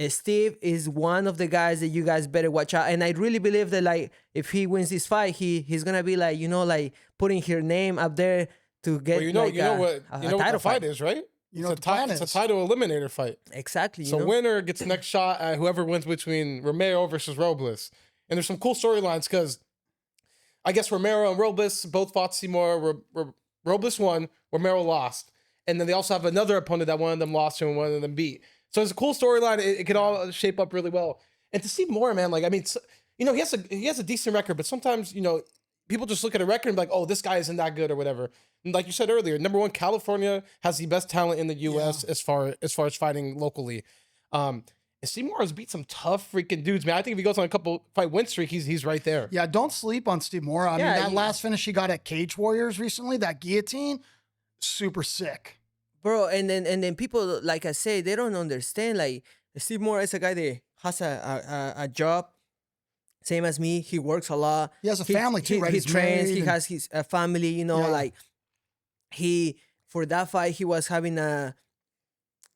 Steve is one of the guys that you guys better watch out. And I really believe that like if he wins this fight, he's gonna be like, you know, like putting her name up there to get Well, you know, like you know what, a you know what the title fight fight. is, right? You know what the plan It's a is. title eliminator fight. Exactly. So You know? winner gets next shot at whoever wins between Romero versus Robles. And there's some cool storylines because I guess Romero and Robles both fought Seymour. Robles won, Romero lost. And then they also have another opponent that one of them lost to and one of them beat. So it's a cool storyline. It could all shape up really well. And to see more, man, like, I mean, you know, he has a decent record, but sometimes, you know, people just look at a record and be like, oh, this guy isn't that good or whatever. And like you said earlier, number one, California has the best talent in the U.S. as far as fighting locally. And Seymour has beat some tough freaking dudes, man. I think if he goes on a couple fight win streak, he's right there. Yeah, don't sleep on Steve Moore. I mean, Yeah, that last finish he got at Cage Warriors recently, that guillotine, super sick. Bro, and then people, like I say, they don't understand. Like Steve Moore is a guy that has a job, same as me. He works a lot. He has a family too, right? He He's trains. married He and- has his family. You know, Yeah. like he for that fight he was having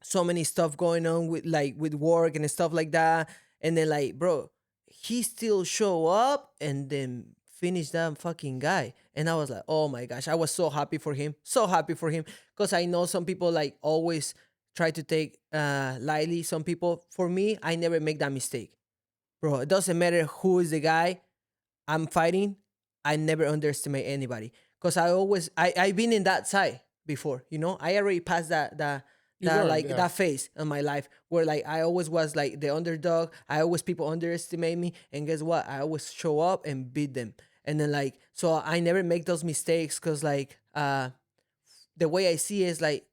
so many stuff going on with work and stuff like that. And then like, bro, he still show up and then finish that fucking guy. And I was like, oh my gosh, I was so happy for him. So happy for him. Because I know some people like always try to take lightly some people. For me, I never make that mistake. Bro, it doesn't matter who is the guy I'm fighting. I never underestimate anybody. Because I've been in that side before, you know? I already passed that You learned, like yeah. that phase in my life where like I always was like the underdog. I always people underestimate me, and guess what? I always show up and beat them. And then like so I never make those mistakes because like the way I see it is like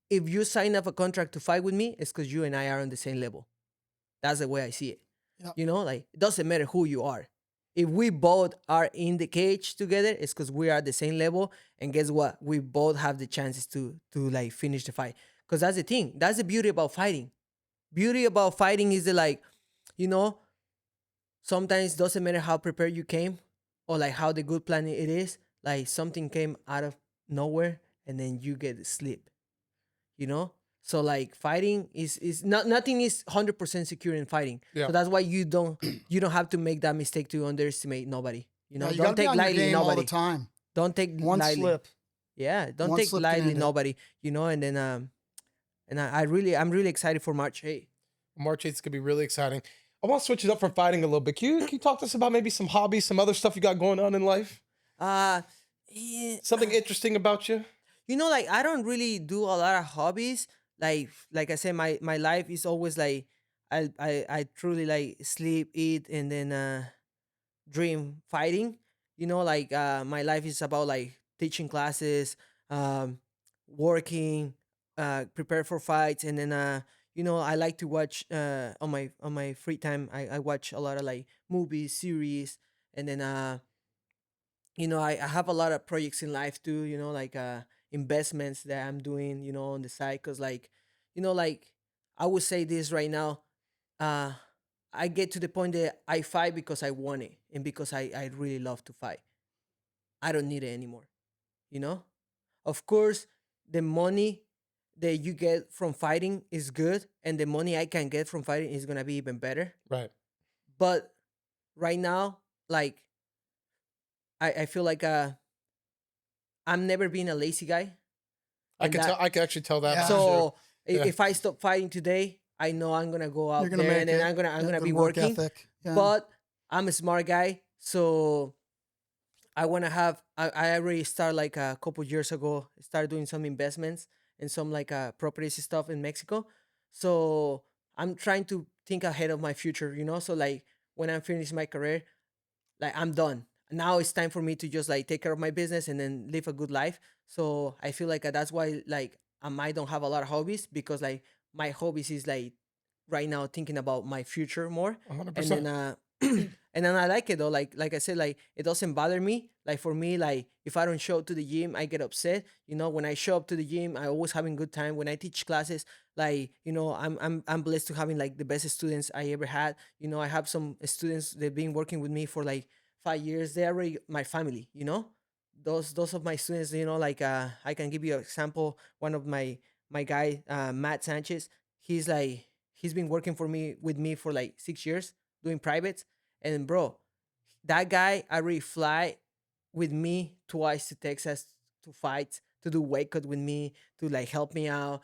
if you sign up a contract to fight with me, it's because you and I are on the same level. That's the way I see it. Yep. You know, like it doesn't matter who you are. If we both are in the cage together, it's because we are at the same level. And guess what? We both have the chances to like finish the fight. Because that's the thing. That's the beauty about fighting. Beauty about fighting is that like, you know, sometimes doesn't matter how prepared you came or like how the good plan it is. Like something came out of nowhere and then you get sleep. You know? So like fighting is not nothing is 100% secure in fighting. Yeah. So that's why you don't have to make that mistake to underestimate nobody. You know, Yeah, you don't gotta be take on your lightly game all nobody. the time. Don't take One lightly. slip. Yeah, don't One take slip can lightly end it. nobody. You know, and then and I'm really excited for March 8th. March 8th is going to be really exciting. I want to switch it up from fighting a little bit. Can you talk to us about maybe some hobbies, some other stuff you got going on in life? Yeah, Something interesting about you? you know, like I don't really do a lot of hobbies. Like I said, my life is always like I truly like sleep, eat, and then dream fighting. You know, like my life is about like teaching classes, um, working, prepare for fights, and then you know I like to watch on my free time. I watch a lot of like movies, series, and then you know I have a lot of projects in life too. You know, like investments that I'm doing. You know, on the side, cause like you know like I would say this right now. Uh, I get to the point that I fight because I want it and because I really love to fight. I don't need it anymore. You know? Of course, the money that you get from fighting is good, and the money I can get from fighting is gonna be even better. Right. But right now, like I feel like I'm never being a lazy guy. I And can that- tell. I can actually tell that. Yeah. for So sure. Yeah. if I stop fighting today, I know I'm gonna go out You're gonna there make and then it. I'm Got gonna good be work working. ethic. Yeah. But I'm a smart guy, so I want to have. I already started like a couple years ago. Started doing some investments and some like properties stuff in Mexico. So I'm trying to think ahead of my future. You know, so like when I'm finished my career, like I'm done. Now it's time for me to just like take care of my business and then live a good life. So I feel like that's why like I don't have a lot of hobbies because like my hobbies is like right now thinking about my future more. 100%. And then and then I like it though. Like I said, like it doesn't bother me. Like for me, like if I don't show up to the gym, I get upset. You know, when I show up to the gym, I always having good time. When I teach classes, like you know, I'm blessed to having like the best students I ever had. You know, I have some students that've been working with me for like 5 years. They're already my family. You know, those of my students, you know, like I can give you an example. One of my guy, Matt Sanchez, he's like he's been working for me with me for like 6 years doing privates, and bro, that guy already fly with me twice to Texas to fight, to do weight cut with me, to like help me out.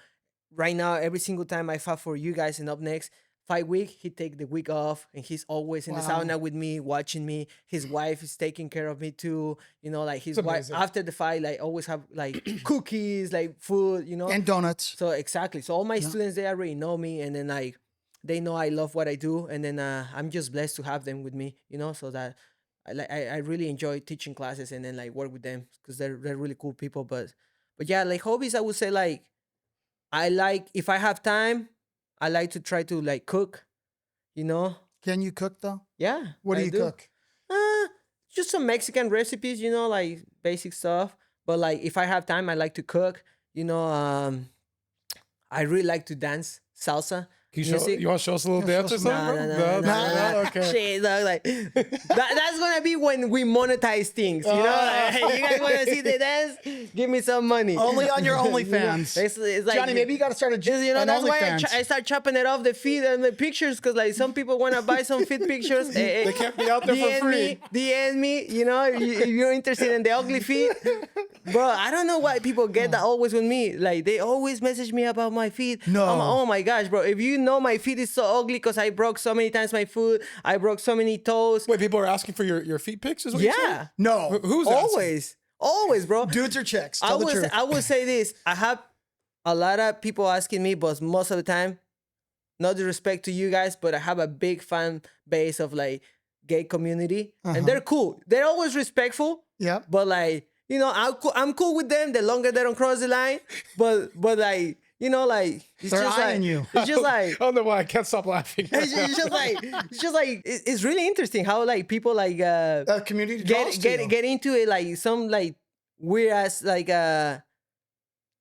Right now, every single time I fight for you guys and up next, 5 week, he take the week off and he's always in the Wow. sauna with me, watching me. His wife is taking care of me too. You know, like his It's wife amazing. after the fight, like always have like cookies, like food, you know. And donuts. So exactly. So all my students, they already know me, and then like they know I love what I do, and then I'm just blessed to have them with me, you know. So that I really enjoy teaching classes and then like work with them because they're really cool people. But yeah, like hobbies, I would say like I like if I have time, I like to try to like cook, you know. Can you cook though? Yeah. What do I you cook? Uh, just some Mexican recipes, you know, like basic stuff. But like if I have time, I like to cook. You know, I really like to dance salsa. Can you, music. you want to show us a little Yeah, dance or show us something? No, bro? Okay. Shit, dog, like that's gonna be when we monetize things. You know, like, hey, you guys want to see the dance? Give me some money. Only on your You know, OnlyFans. it's like, Johnny, maybe you got to start a you know, an that's why OnlyFans. I start chopping it off the feed and the pictures because like some people want to buy some feed pictures. They can't be out there for free. DM me, you know, if you're interested in the ugly feed. Bro, I don't know why people get that always with me. Like they always message me about my feed. No. Oh my gosh, bro. If you know my feed is so ugly because I broke so many times my foot, I broke so many toes. Wait, people are asking for your feet pics? Is what you're saying? Yeah. No. Who's asking? Always, bro. Dudes or chicks? Tell the truth. I would say this. I have a lot of people asking me, but most of the time, no disrespect to you guys, but I have a big fan base of like gay community, and they're cool. They're always respectful, Yeah. but like, you know, I'm cool with them the longer they don't cross the line. But like, you know, like it's They're just eyeing like you. it's just like I don't know why I can't stop laughing. it's just like it's really interesting how like people like Community draws to you. get into it, like some like weird ass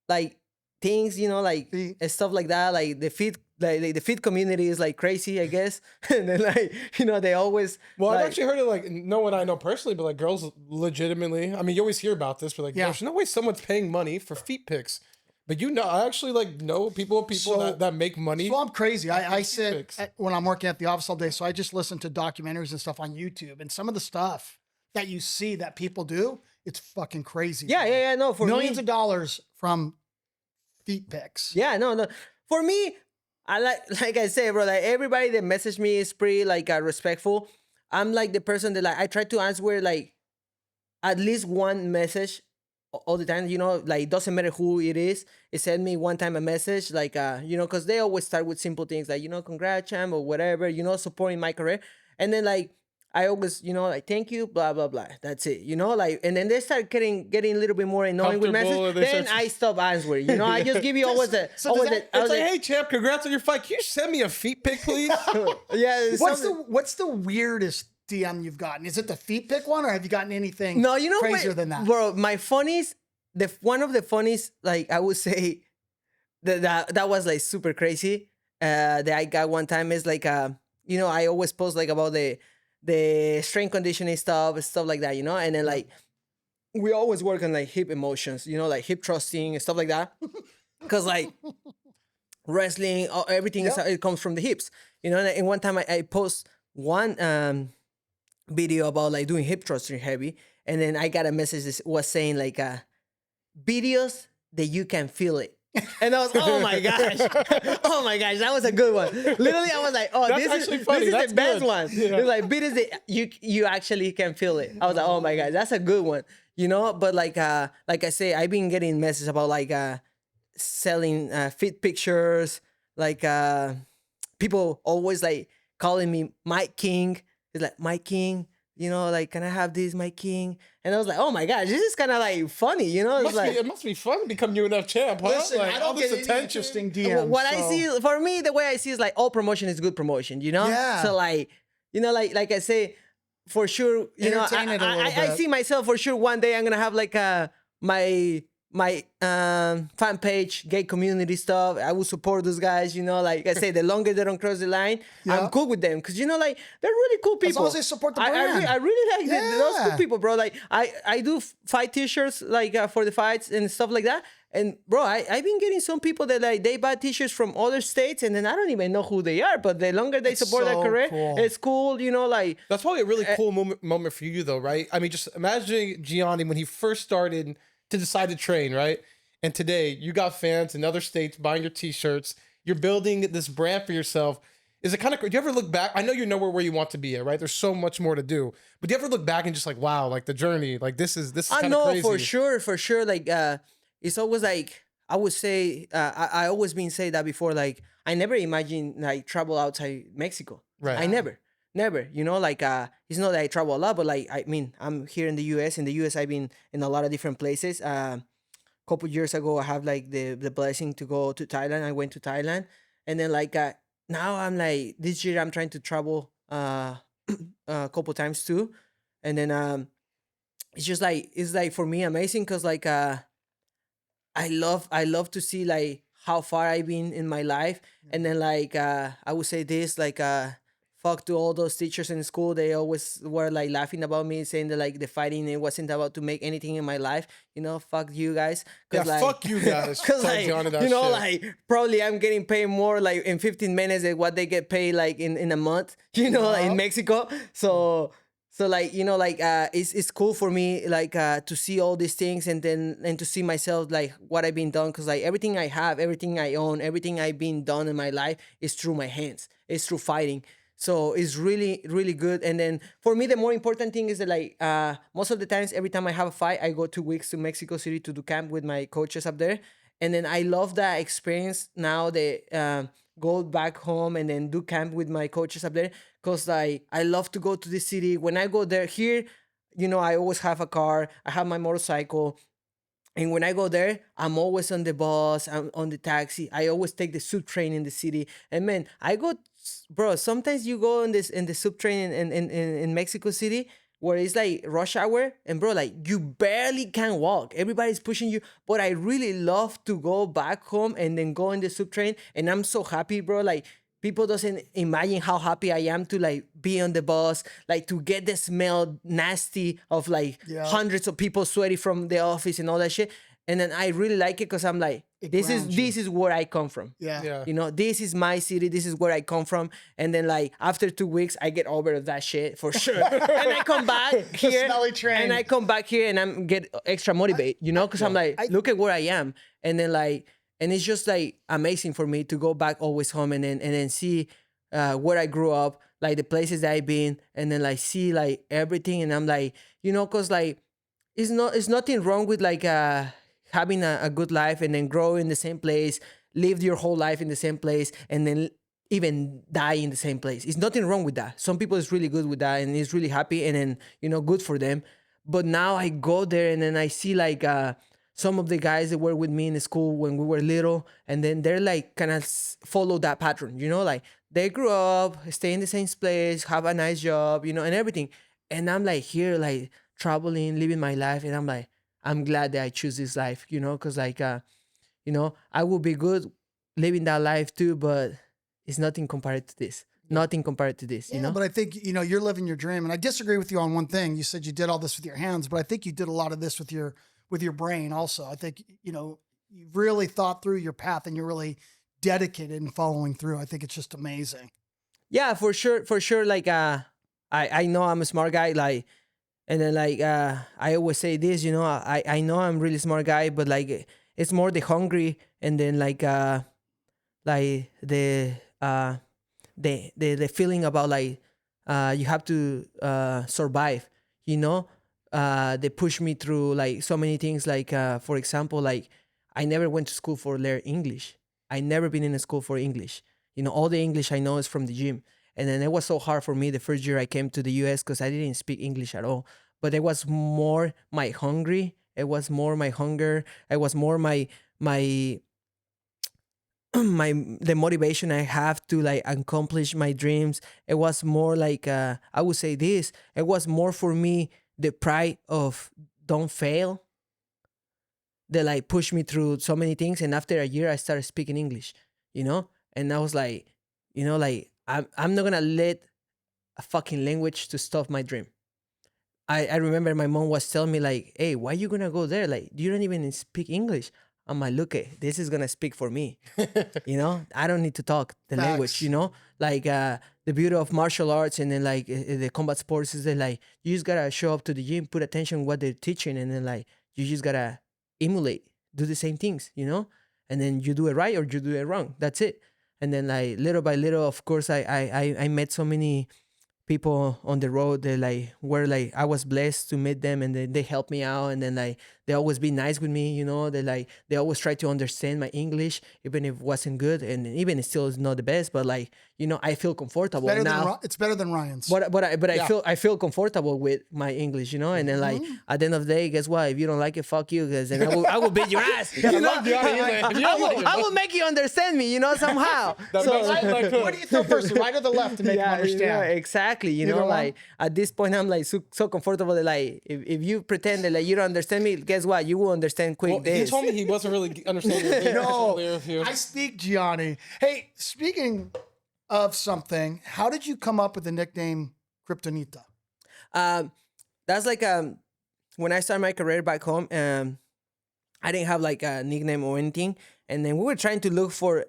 like things, you know, like The- and stuff like that. Like the feed, like the feed community is like crazy, I guess. And then like, you know, they always Well, like, I've actually heard it, like, no one I know personally, but like girls legitimately. I mean, you always hear about this, but like, Yeah. there's no way someone's paying money for feet pics. But you know, I actually like know people So- that make money. So I'm crazy. I sit Fix. when I'm working at the office all day, so I just listen to documentaries and stuff on YouTube. And some of the stuff that you see that people do, it's fucking crazy. yeah, no, for Millions me, of dollars from feet pics. yeah, no, for me, I like I say, bro, like everybody that message me is pretty like respectful. I'm like the person that like I try to answer like at least one message all the time, you know, like it doesn't matter who it is. It sent me one time a message, like you know, because they always start with simple things like, you know, congrats, champ, or whatever, you know, supporting my career. And then like I always, you know, like thank you, blah blah blah. That's it, you know, like, and then they start getting a little bit more annoying with Comfortable, messages. they Then start- I stop answering. You know, I just give you always the So does always that- the, It's like, always hey, champ, congrats on your fight. Can you send me a feet pic, please? the- yeah. What's the weirdest DM you've gotten? Is it the feet pic one, or have you gotten anything No, you know crazier what, than that? bro. My funniest, one of the funniest, like I would say, that was like super crazy. That I got one time is like you know, I always post like about the strength conditioning stuff like that, you know, and then like we always work on like hip emotions, you know, like hip thrusting and stuff like that, because like wrestling, everything is, it comes from the hips, you know. And one time I post one video about like doing hip thrusting heavy, and then I got a message that was saying like videos that you can feel it. And I was, oh my gosh, oh my gosh, that was a good one. Literally, I was like, oh, That's this actually is funny. this is That's the best good. one. Yeah. It's like videos that you actually can feel it. I was like, oh my gosh, that's a good one, you know. But like I say, I've been getting messages about like selling fit pictures, like people always like calling me Mike King. It's like Mike King. You know, like, can I have this, my king? And I was like, oh my gosh, this is kind of like funny, you know? It's like, It must be fun to become UNF champ, huh? Listen, like, I all don't this get any attention. interesting DMs. what I so- see, for me, the way I see is like all promotion is good promotion, you know? Yeah. So like, you know, like I say, for sure, you know, Entertain it a little I bit. see myself for sure one day I'm gonna have like my my fan page, gay community stuff. I will support those guys. You know, like I say, the longer they don't cross the line, Yeah. I'm cool with them because you know, like they're really cool people. As long as they support the brand. I really like those cool Yeah. people, bro. Like I do fight T-shirts like for the fights and stuff like that. And bro, I've been getting some people that like they buy T-shirts from other states, and then I don't even know who they are. But the longer they support their so career, cool. it's cool. You know, like That's probably a really cool moment for you, though, right? I mean, just imagining Gianni when he first started to decide to train, right? And today you got fans in other states buying your T-shirts. You're building this brand for yourself. Is it kind of? Do you ever look back? I know you're nowhere where you want to be at, right? There's so much more to do. But do you ever look back and just like, wow, like the journey, like this is I kind of know crazy. for sure. Like it's always like I would say I always been say that before. Like I never imagined like travel outside Mexico. Right. I never. You know, like it's not that I travel a lot, but like I mean, I'm here in the U.S. In the U.S., I've been in a lot of different places. Couple years ago, I have like the blessing to go to Thailand. I went to Thailand, and then like now I'm like this year I'm trying to travel a couple times too, and then it's just like it's like for me amazing because like I love to see like how far I've been in my life, and then like I would say this like fuck to all those teachers in school. They always were like laughing about me, saying that like the fighting it wasn't about to make anything in my life. You know, fuck you guys. Yeah, Like, fuck you guys. Cause Tell like Gianni that you know, shit. like probably I'm getting paid more like in 15 minutes than what they get paid like in a month. You know, like, in Mexico. So like you know like it's cool for me like to see all these things and to see myself like what I've been done because like everything I have, everything I own, everything I've been done in my life is through my hands. It's through fighting. So it's really good. And then for me the more important thing is that like most of the times every time I have a fight I go 2 weeks to Mexico City to do camp with my coaches up there. And then I love that experience now that go back home and then do camp with my coaches up there because like I love to go to the city. When I go there here, you know, I always have a car, I have my motorcycle, and when I go there, I'm always on the bus, I'm on the taxi. I always take the sub train in the city. And man, I go, bro. Sometimes you go in the sub train in Mexico City where it's like rush hour, and bro, like you barely can walk. Everybody's pushing you. But I really love to go back home and then go in the sub train, and I'm so happy, bro. Like people doesn't imagine how happy I am to like be on the bus, like to get the smell nasty of like Yeah. hundreds of people sweaty from the office and all that shit. And then I really like it because I'm like, this grounds you. is where I come from. Yeah. Yeah. You know, this is my city. This is where I come from. And then like after 2 weeks, I get over that shit for sure. And I come back here, smelly train. and I come back here, and I'm get extra motivated. You know, because I'm like, look at where I am, and then like, and it's just like amazing for me to go back always home and then see where I grew up, like the places that I've been, and then like see like everything, and I'm like, you know, cause like it's nothing wrong with like having a good life and then grow in the same place, live your whole life in the same place, and then even die in the same place. It's nothing wrong with that. Some people is really good with that and is really happy and then, you know, good for them. But now I go there and then I see like some of the guys that were with me in school when we were little, and then they're like kind of follow that pattern, you know, like they grew up, stay in the same place, have a nice job, you know, and everything. And I'm like here, like traveling, living my life, and I'm like, I'm glad that I choose this life, you know, because like, you know, I would be good living that life too, but it's nothing compared to this. Nothing compared to this, you know. But I think, you know, you're living your dream. And I disagree with you on one thing. You said you did all this with your hands, but I think you did a lot of this with your brain also. I think, you know, you really thought through your path and you're really dedicated in following through. I think it's just amazing. Yeah, for sure. Like, I know I'm a smart guy. Like, and then like, I always say this, you know, I know I'm really smart guy, but like, it's more the hungry, and then like the feeling about like, you have to survive, you know. They push me through like so many things. Like, for example, like I never went to school for learn English. I never been in a school for English. You know, all the English I know is from the gym. And then it was so hard for me the first year I came to the US because I didn't speak English at all. But it was more my hungry. It was more my hunger. It was more my the motivation I have to like accomplish my dreams. It was more like I would say this. It was more for me the pride of don't fail they like pushed me through so many things. And after a year, I started speaking English, and I was like, like I'm not gonna let a fucking language to stop my dream. I remember my mom was telling me like, hey, why you gonna go there? Like, you don't even speak English. I'm like, look, this is gonna speak for me. I don't need to talk the language. Facts. Like the beauty of martial arts and then like the combat sports is that like you just gotta show up to the gym, put attention what they're teaching, and then like you just gotta emulate, do the same things, and then you do it right or you do it wrong. That's it. And then like little by little, of course, I met so many people on the road. They like were like I was blessed to meet them, and then they helped me out, and then like they always be nice with me. They always try to understand my English even if it wasn't good, and even it still is not the best, but like I feel comfortable now. It's better than Ryan's. But Yeah. I feel comfortable with my English, and then like at the end of the day, guess what? If you don't like it, fuck you, guys, and I will beat your ass. I love Gianni, I will make you understand me, somehow. That So- makes me like What do you throw first, the right or the left, to make him understand? exactly. Either one? Like at this point, I'm like so comfortable that like if you pretend that like you don't understand me, guess what? You will understand quick. Well, he this. told me he wasn't really understanding. No, you. I speak Gianni. Hey, speaking of something, how did you come up with the nickname Kriptonita? That's like when I started my career back home. I didn't have like a nickname or anything, and then we were trying to look for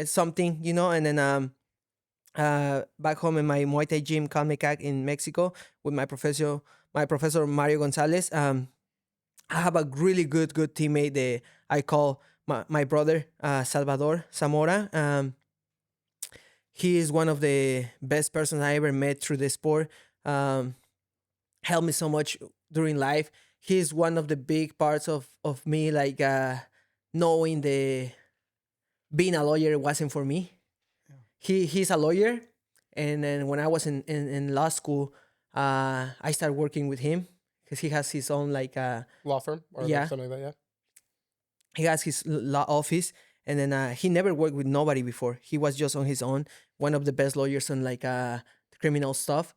something, and then back home in my Muay Thai gym, Calmecac in Mexico, with my professor Mario Gonzalez. I have a really good teammate that I call my brother, Salvador Zamora. He is one of the best persons I ever met through the sport. Helped me so much during life. He's one of the big parts of me, like knowing being a lawyer wasn't for me. He's a lawyer, and then when I was in law school, I started working with him because he has his own like Law firm or Yeah. something like that. he has his law office, and then he never worked with nobody before. He was just on his own, one of the best lawyers on like criminal stuff,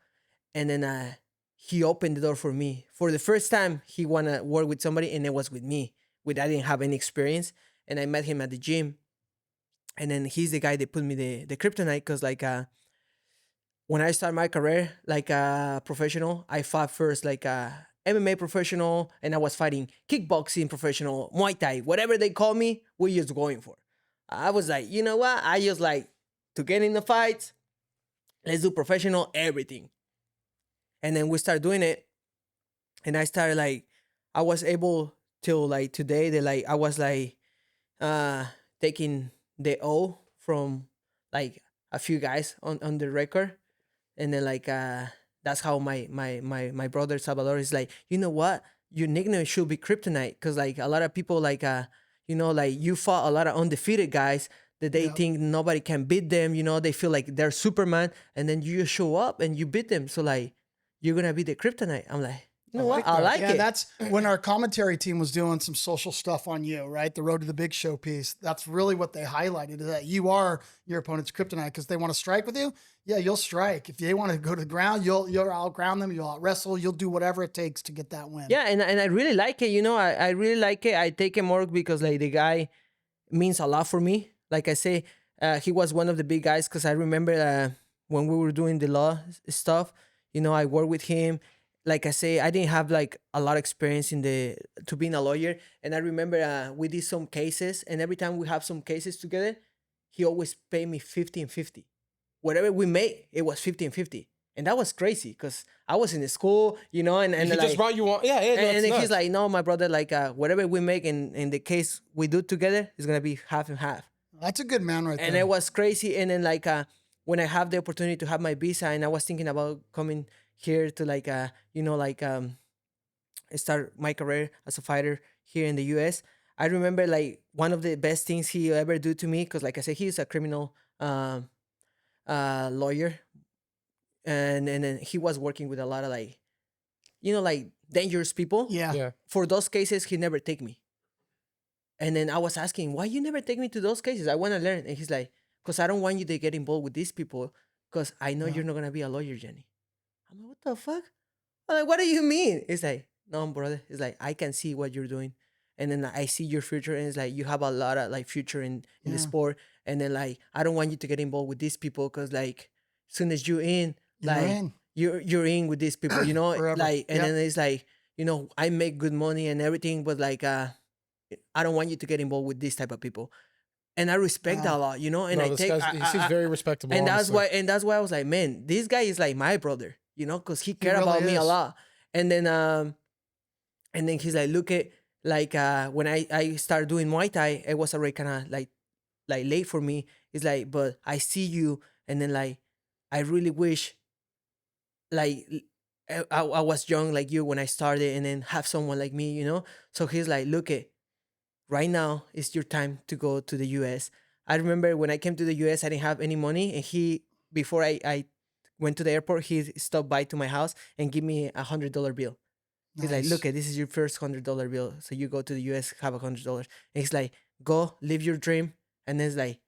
and then he opened the door for me. For the first time, he wanna work with somebody, and it was with me. I didn't have any experience, and I met him at the gym, and then he's the guy that put me the kryptonite because like when I started my career like a professional, I fought first like a MMA professional, and I was fighting kickboxing professional, Muay Thai, whatever they call me, we're just going for. I was like, you know what? I just like to get in the fights. Let's do professional everything. And then we started doing it, and I started like I was able till like today that like I was like taking the O from like a few guys on the record, and then like that's how my brother Salvador is like, you know what, your nickname should be Kryptonite, because like a lot of people like like you fought a lot of undefeated guys that they think nobody can beat them, they feel like they're Superman, and then you just show up and you beat them, so like you're gonna be the Kryptonite. I'm like, you know what, I like Yeah, it. that's when our commentary team was doing some social stuff on you, right? The Road to the Big Show piece. That's really what they highlighted, is that you are your opponent's kryptonite, because they want to strike with you. Yeah, you'll strike. If they want to go to the ground, you'll outground them, you'll out wrestle, you'll do whatever it takes to get that win. Yeah, and I really like it. I really like it. I take it more because like the guy means a lot for me. Like I say, he was one of the big guys, because I remember when we were doing the law stuff. I worked with him. Like I say, I didn't have like a lot of experience to being a lawyer, and I remember we did some cases, and every time we have some cases together, he always paid me 50 and 50. Whatever we made, it was 50 and 50. And that was crazy because I was in the school, and He like, just brought you on. Yeah, and that's then nuts. he's like, no, my brother, like whatever we make in the case we do together is gonna be half and half. That's a good man right And there. it was crazy. And then like when I have the opportunity to have my visa, and I was thinking about coming here to like start my career as a fighter here in the US. I remember like one of the best things he ever do to me, because like I said, he's a criminal lawyer, and then he was working with a lot of like like dangerous people. Yeah. yeah. For those cases, he never take me. And then I was asking, why you never take me to those cases? I want to learn. And he's like, because I don't want you to get involved with these people, because I know you're not going to be a lawyer, Gianni. I'm like, what the fuck? I'm like, what do you mean? It's like, no, brother. It's like, I can see what you're doing. and then I see your future, and it's like you have a lot of like future in the Yeah. sport, and then like I don't want you to get involved with these people because like as soon as you're in, You're like in you're in with these people, you know, forever. like, and Yep. then it's like, you know, I make good money and everything, but like I don't want you to get involved with this type of people, and I respect that Wow. a lot, you know, and No, I this take guy's he seems very respectable. and Honestly. that's why I was like, man, this guy is like my brother, you know, because he He cared really about me a is. lot, and then he's like, look at like when I started doing Muay Thai, it was already kind of like late for me. It's like, but I see you, and then like I really wish like I was young like you when I started, and then have someone like me, you know. So he's like, look at right now is your time to go to the US. I remember when I came to the US, I didn't have any money, and he before I went to the airport, he stopped by to my house and give me $100 bill. He's like, Nice. look, this is your first $100 bill. So you go to the US, have $100. And he's like, go live your dream. And then it's like,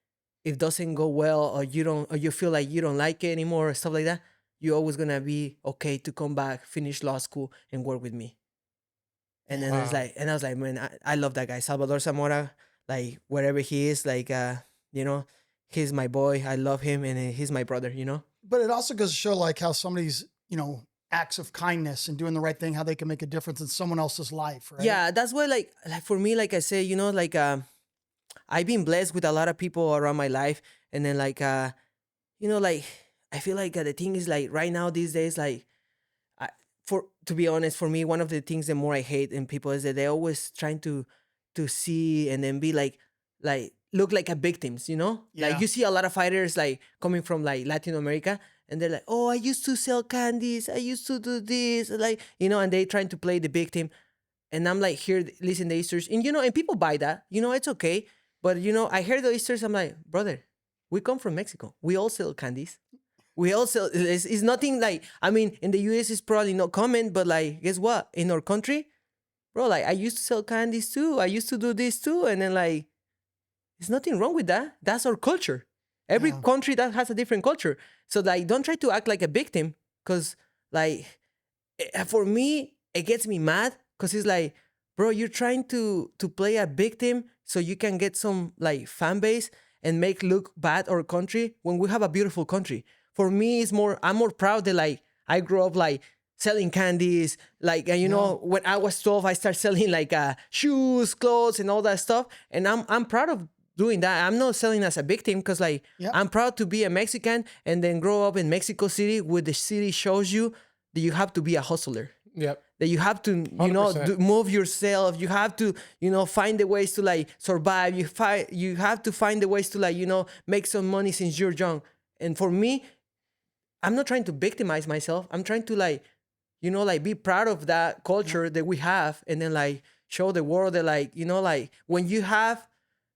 if it doesn't go well, or you don't, or you feel like you don't like it anymore, or stuff like that, you're always gonna be okay to come back, finish law school, and work with me. And then it's Wow. like, and I was like, man, I love that guy, Salvador Zamora. Like wherever he is, like you know, he's my boy. I love him, and he's my brother. You know. But it also goes to show like how somebody's, acts of kindness and doing the right thing, how they can make a difference in someone else's life, right? Yeah, that's why like for me, like I say, you know, like I've been blessed with a lot of people around my life, and then like you know, like I feel like the thing is like right now these days, like I, for to be honest, for me, one of the things the more I hate in people is that they're always trying to see and then be like look like a victims, you know? Like Yeah. you see a lot of fighters like coming from like Latin America, and they're like, oh, I used to sell candies, I used to do this, like, you know, and they trying to play the victim. And I'm like, here, listen the Easters, and you know, and people buy that, you know, it's okay. But you know, I hear the Easters, I'm like, brother, we come from Mexico, we all sell candies, we also it's nothing like, I mean, in the US it's probably not common, but like guess what, in our country, bro, like I used to sell candies too, I used to do this too, and then like there's nothing wrong with that, that's our culture. Every Yeah. country that has a different culture. So like don't try to act like a victim, because like for me it gets me mad, because it's like, bro, you're trying to play a victim so you can get some like fan base and make look bad our country when we have a beautiful country. For me it's more, I'm more proud that like I grew up like selling candies, like you know, when I was 12 I started selling like shoes, clothes, and all that stuff, and I'm proud of doing that. I'm not selling as a victim, because like Yep. I'm proud to be a Mexican and then grow up in Mexico City, where the city shows you that you have to be a hustler, Yep. that you have to, you know, 100%. move yourself, you have to, you know, find the ways to like survive, you have to find the ways to like, you know, make some money since you're young. And for me, I'm not trying to victimize myself, I'm trying to like, you know, like be proud of that culture that we have, and then like show the world that like, you know, like when you have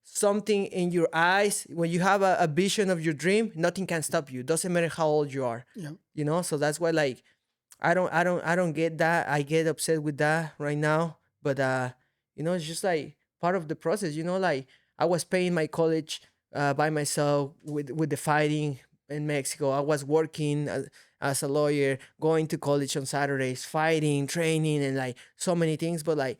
something in your eyes, when you have a vision of your dream, nothing can stop you, doesn't matter how old you are. Yeah. You know, so that's why like I don't get that. I get upset with that right now. But you know, it's just like part of the process, you know, like I was paying my college by myself with the fighting in Mexico. I was working as a lawyer, going to college on Saturdays, fighting, training, and like so many things. But like,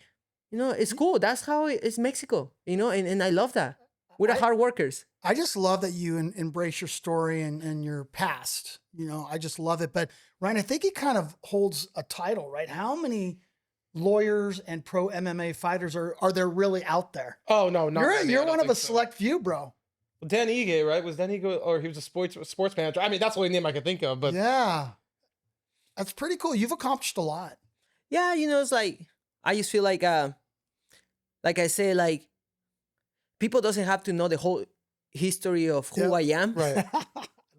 you know, it's cool. That's how it's Mexico, you know, and I love that. We're the I- hard workers. I just love that you embrace your story and your past. I just love it. But Ryan, I think he kind of holds a title, right? How many lawyers and pro MMA fighters are there really out there? Oh no, not many, I You're don't one of think a so. select few, bro. Dan Ige, right? Was Dan Ige, or he was a sports manager? I mean, that's the only name I can think of. But Yeah, that's pretty cool. You've accomplished a lot. Yeah, you know, it's like I just feel like I say, like people doesn't have to know the whole history of who Yep. I am. right.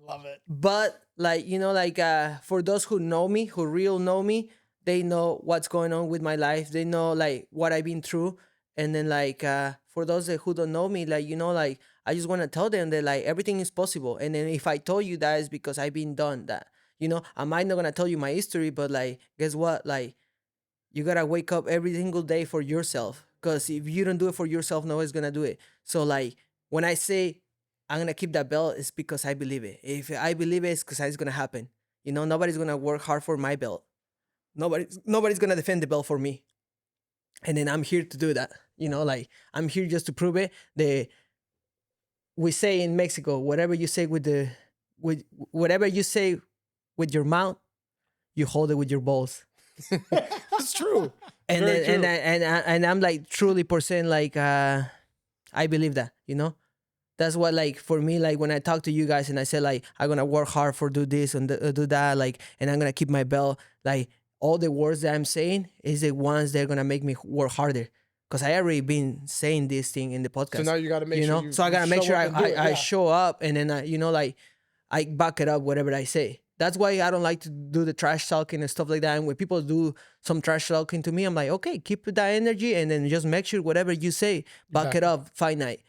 Love it. But like, you know, like for those who know me, who real know me, they know what's going on with my life. They know like what I've been through. And then like for those who don't know me, like, you know, like I just want to tell them that like everything is possible. And then if I told you that, it's because I've been done that. You know, I might not gonna tell you my history, but like guess what? Like you gotta wake up every single day for yourself. Because if you don't do it for yourself, nobody's gonna do it. So like when I say I'm gonna keep that belt, it's because I believe it. If I believe it, it's because it's gonna happen. You know, nobody's gonna work hard for my belt. Nobody's gonna defend the belt for me. and then I'm here to do that. You know, like I'm here just to prove it. We say in Mexico, whatever you say with whatever you say with your mouth, you hold it with your balls. It's true. And Very then, true. and I'm like truly percent like I believe that, you know. That's what, like, for me, like when I talk to you guys and I say like I'm gonna work hard for do this and do that, like, and I'm gonna keep my belt, like all the words that I'm saying is the ones that are gonna make me work harder. Cause I already been saying this thing in the podcast. So now you got to make you sure know, you so I gotta make show sure up I and do it, I yeah. show up, and then you know, like I back it up whatever I say. That's why I don't like to do the trash talking and stuff like that. And when people do some trash talking to me, I'm like, okay, keep that energy, and then just make sure whatever you say, back it up, finite.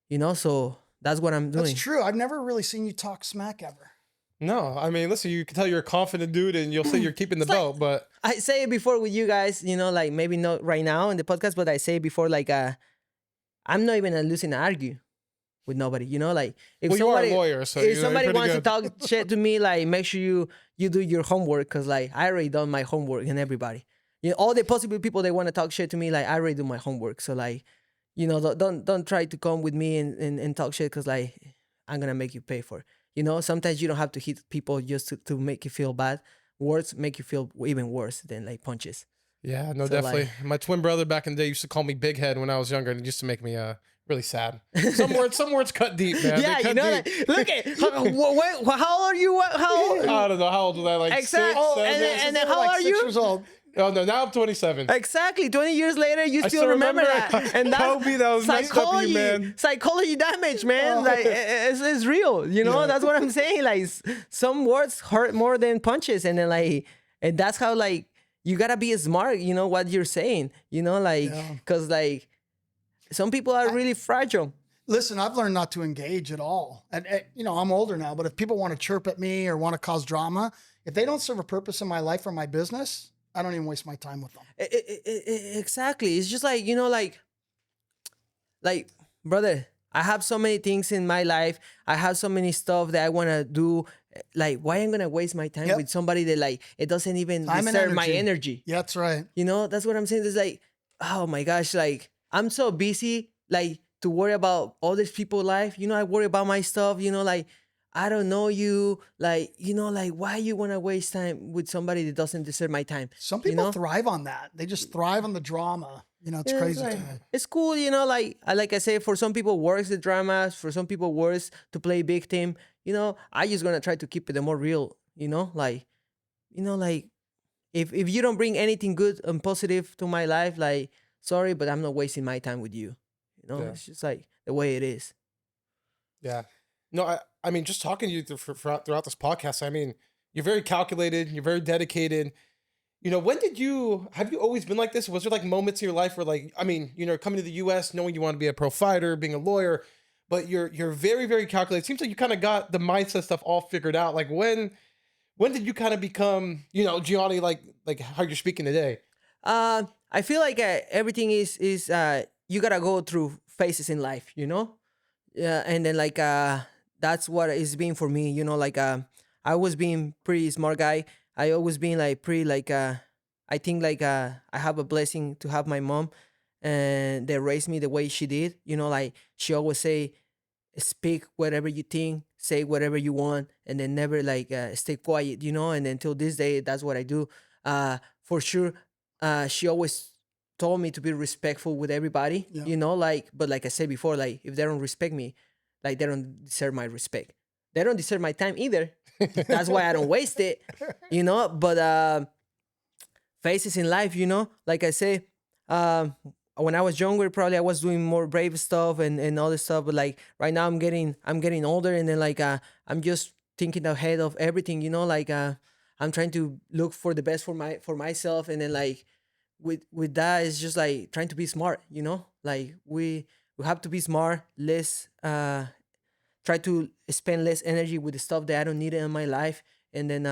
You know, so that's what I'm doing. That's true. I've never really seen you talk smack ever. No, I mean, listen, you can tell you're a confident dude and you'll say you're keeping the It's like- belt, but I say it before with you guys, you know, like maybe not right now in the podcast, but I say it before, like, I'm not even losing to argue with nobody, you know, like if well, somebody, you are a lawyer, so if you're somebody pretty wants good. to talk shit to me, like make sure you do your homework, because like I already done my homework, and everybody, you know, all the possible people they want to talk shit to me, like I already do my homework. So like, you know, don't try to come with me and talk shit, because like I'm gonna make you pay for it. You know, sometimes you don't have to hit people just to make you feel bad. Words make you feel even worse than like punches. Yeah, no, So, definitely. like- My twin brother back in the day used to call me Big Head when I was younger, and it used to make me really sad. Some words cut deep, man. Yeah, They cut you know, deep. like, look at how old are you? How old? I don't know how old was I, like Exact- 6, oh, 7? and then how Like are 6 you? years old. Oh no, now I'm 27. Exactly. 20 years later, you I still remember that. And that's Kobe, that was messed up of you, psychology, man. psychology damage, man. Like it's real. You know, that's what I'm saying. Like some words hurt more than punches, and then like, and that's how like you gotta be smart. You know what you're saying. You know, like because like some people are really fragile. Listen, I've learned not to engage at all. And you know, I'm older now, but if people want to chirp at me or want to cause drama, if they don't serve a purpose in my life or my business, I don't even waste my time with them. Exactly. It's just like, you know, like brother, I have so many things in my life. I have so many stuff that I want to do. Like, why am I gonna waste my time with somebody that like it doesn't even Time and deserve my energy. energy? Yeah, that's right. You know, that's what I'm saying. It's like, oh my gosh, like I'm so busy, like to worry about all these people's life. You know, I worry about my stuff. You know, like I don't know you. Like, you know, like why you want to waste time with somebody that doesn't deserve my time? Some people know? thrive on that. They just thrive on the drama. You know, it's Yeah, crazy. like, it's cool, you know, like I say, for some people works the dramas, for some people works to play victim. You know, I just gonna try to keep it the more real, you know, like if you don't bring anything good and positive to my life, like sorry, but I'm not wasting my time with you. You know, it's just like the way it is. Yeah. No, I mean, just talking to you throughout this podcast, I mean, you're very calculated, you're very dedicated. You know, have you always been like this? Was there like moments in your life where like, I mean, you know, coming to the US, knowing you want to be a pro fighter, being a lawyer, but you're very, very calculated. It seems like you kind of got the mindset stuff all figured out. Like when did you kind of become, you know, Gianni, like how you're speaking today? I feel like everything is you gotta go through phases in life, you know. Yeah, and then like that's what it's been for me, you know. Like I was being pretty smart guy. I always been like pretty like I think like I have a blessing to have my mom, and they raised me the way she did. You know, like she always say, speak whatever you think, say whatever you want, and then never like stay quiet. You know, and until this day, that's what I do. For sure, she always told me to be respectful with everybody. Yeah. You know, like but like I said before, like if they don't respect me, like they don't deserve my respect. They don't deserve my time either. That's why I don't waste it, you know. But phases in life, you know, like I say, when I was younger, probably I was doing more brave stuff and all this stuff. But like right now, I'm getting older, and then like I'm just thinking ahead of everything, you know. Like I'm trying to look for the best for myself, and then like with that, it's just like trying to be smart, you know. Like we have to be smart, less try to spend less energy with the stuff that I don't need in my life, and then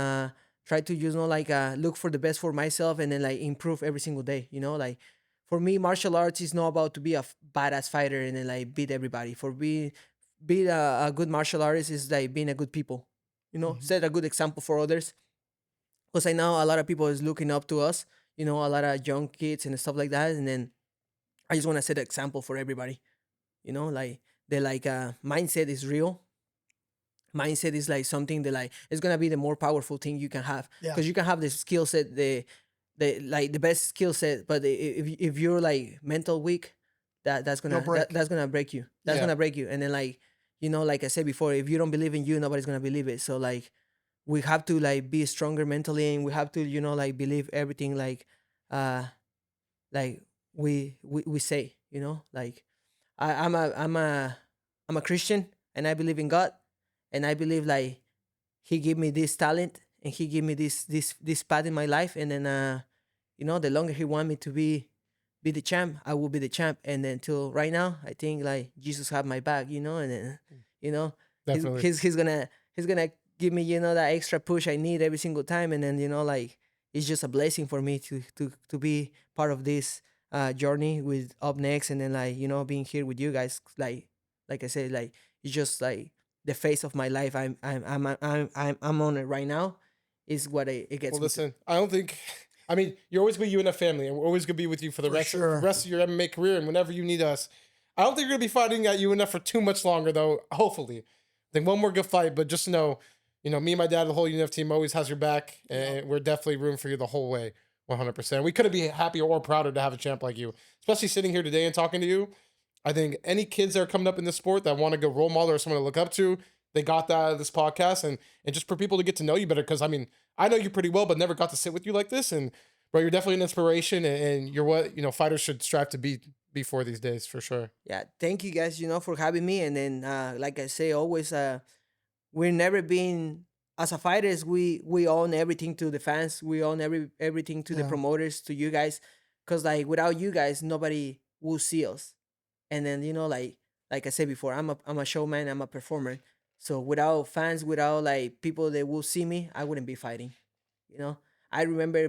try to like look for the best for myself, and then like improve every single day. You know, like for me, martial arts is not about to be a badass fighter and then like beat everybody. For be a good martial artist is like being a good people. You know, set a good example for others. Because I know a lot of people is looking up to us. you know, a lot of young kids and stuff like that. And then I just want to set an example for everybody. You know, like the like mindset is real. Mindset is like something that like it's gonna be the more powerful thing you can have, Yeah. because you can have the skill set, the like the best skill set, but if you're like mental weak, that's You'll gonna break. that's gonna break you. That's Yeah. gonna break you. And then like, you know, like I said before, if you don't believe in you, nobody's gonna believe it. So like we have to like be stronger mentally, and we have to, you know, like believe everything uh like we say, you know, like I'm a Christian, and I believe in God, and I believe like He gave me this talent, and He gave me this path in my life, and then you know, the longer He want me to be the champ, I will be the champ. And then till right now, I think like Jesus have my back, you know, and then you know, Definitely. he's gonna give me, you know, that extra push I need every single time. And then, you know, like it's just a blessing for me to be part of this journey with Up Next, and then like, you know, being here with you guys, like I said, like it's just like the face of my life. I'm on it right now. Is what it gets. Well, me to. listen, I don't think. I mean, you're always gonna be you and a family, and we're always gonna be with you for the For rest sure. rest of your MMA career, and whenever you need us. I don't think you're gonna be fighting at UNF for too much longer, though. Hopefully, I think one more good fight, but just know, you know, me and my dad, the whole UNF team always has your back, and we're definitely rooting for you the whole way, 100%. We couldn't be happier or prouder to have a champ like you, especially sitting here today and talking to you. I think any kids that are coming up in the sport that want to go role model or someone to look up to, they got that out of this podcast, and just for people to get to know you better. Because I mean, I know you pretty well, but never got to sit with you like this. And bro, you're definitely an inspiration, and you're what, you know, fighters should strive to be before these days, for sure. Yeah, thank you guys, you know, for having me. And then like I say always, we're never been, as a fighters, we own everything to the fans, we own everything to the Yeah. promoters, to you guys, because like without you guys, nobody will see us. And then, you know, like I said before, I'm a showman, I'm a performer. So without fans, without like people that will see me, I wouldn't be fighting, you know. I remember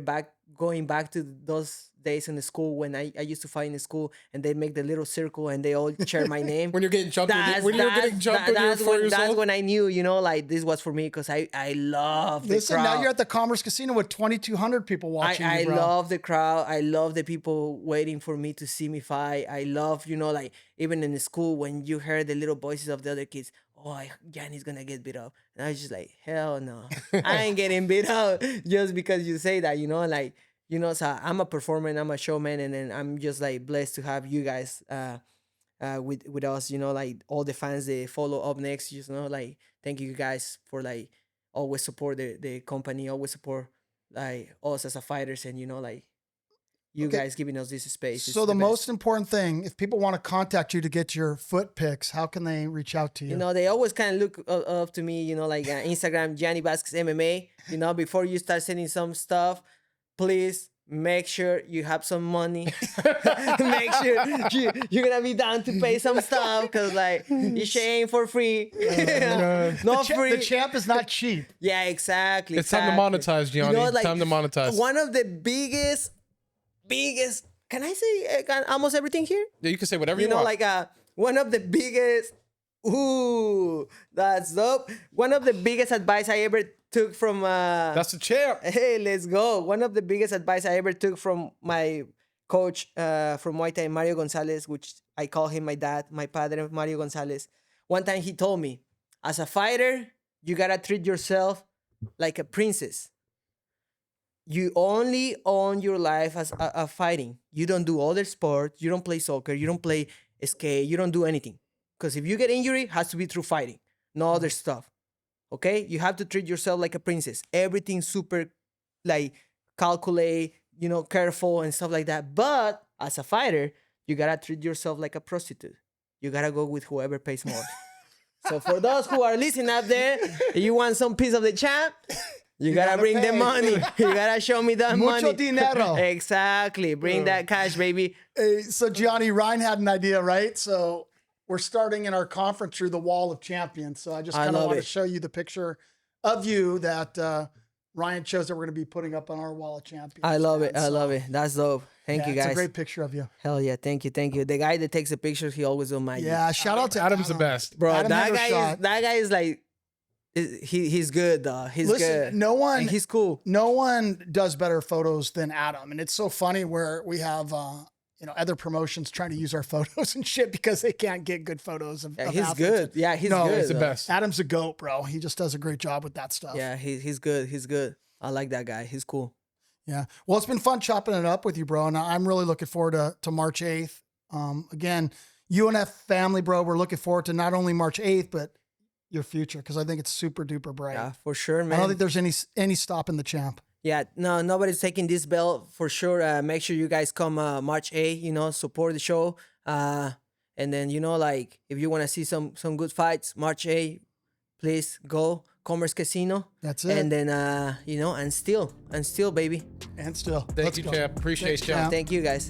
going back to those days in the school when I used to fight in the school, and they make the little circle and they all cheer my name. When you're getting jumped, when you're getting jumped when you're 4 years That's old. when I knew, you know, like this was for me, because I love the Listen, crowd. now you're at the Commerce Casino with 2,200 people watching I you, bro. love the crowd. I love the people waiting for me to see me fight. I love, you know, like even in the school when you heard the little voices of the other kids, oh, Gianni's gonna get beat up. And I was just like, hell no. I ain't getting beat up just because you say that, you know, like, you know, so I'm a performer and I'm a showman, and then I'm just like blessed to have you guys with us, you know, like all the fans that follow Up Next, you know, like thank you guys for like always support the company, always support like us as a fighters, and you know, like you Okay. guys giving us this space. So It's the best. most important thing, if people want to contact you to get your foot pics, how can they reach out to you? You know, they always kind of look up to me, you know, like Instagram, Gianni Vazquez MMA. You know, before you start sending some stuff, please make sure you have some money. Make sure you're going to be down to pay some stuff, because, like, this shit ain't for free. Not free. The champ is not cheap. Yeah, exactly. It's time to exactly. monetize, Gianni. like, Time to monetize. One of the biggest, can I say almost everything here? Yeah, you can say whatever You you, know, want. like one of the biggest, ooh, that's dope. One of the biggest advice I ever took from That's the champ. hey, let's go. One of the biggest advice I ever took from my coach from Muay Thai, Mario Gonzalez, which I call him my dad, my padre, Mario Gonzalez. One time he told me, as a fighter, you gotta treat yourself like a princess. You only own your life as a fighting. You don't do other sports. You don't play soccer. You don't play skate. You don't do anything. Because if you get injury, it has to be through fighting, no other stuff. Okay? You have to treat yourself like a princess. Everything super, like, calculate, you know, careful and stuff like that. But as a fighter, you gotta treat yourself like a prostitute. You gotta go with whoever pays more. So for those who are listening out there, if you want some piece of the champ, you gotta gotta bring the pay. money. You gotta show me that Mucho money. dinero. Exactly. Bring that cash, baby. Hey, so Gianni, Ryan had an idea, right? So we're starting in our conference through the Wall of Champions. So I just I kind of love want it. to show you the picture of you that Ryan chose that we're going to be putting up on our Wall of Champions. I love man. it. I So, love it. That's dope. Thank yeah, you, It's guys. a great picture of you. Hell yeah. Thank you. Thank you. The guy that takes the pictures, he always on my Yeah, shout out to Adam's the Adam. best. Bro, Adam that Hendershot. guy is like, He's good though. He's Listen, good. no one- And he's cool. No one does better photos than Adam. And it's so funny where we have, other promotions trying to use our photos and shit because they can't get good photos of Yeah, he's athletes. good. Yeah, he's No, good. He's the though. best. Adam's a goat, bro. He just does a great job with that stuff. Yeah, he's good. He's good. I like that guy. He's cool. Yeah. Well, it's been fun chopping it up with you, bro. And I'm really looking forward to March 8th. Again, UNF family, bro, we're looking forward to not only March 8th, but your future, because I think it's super duper bright. Yeah, for sure, I man. don't think there's any stopping the champ. Yeah, no, nobody's taking this belt for sure. Make sure you guys come March 8th, support the show. And then, like if you want to see some good fights, March 8th, please go Commerce Casino. That's it. And then, and still, baby. And still. Thank you, champ. Appreciate Thanks, you. champ. Thank you guys.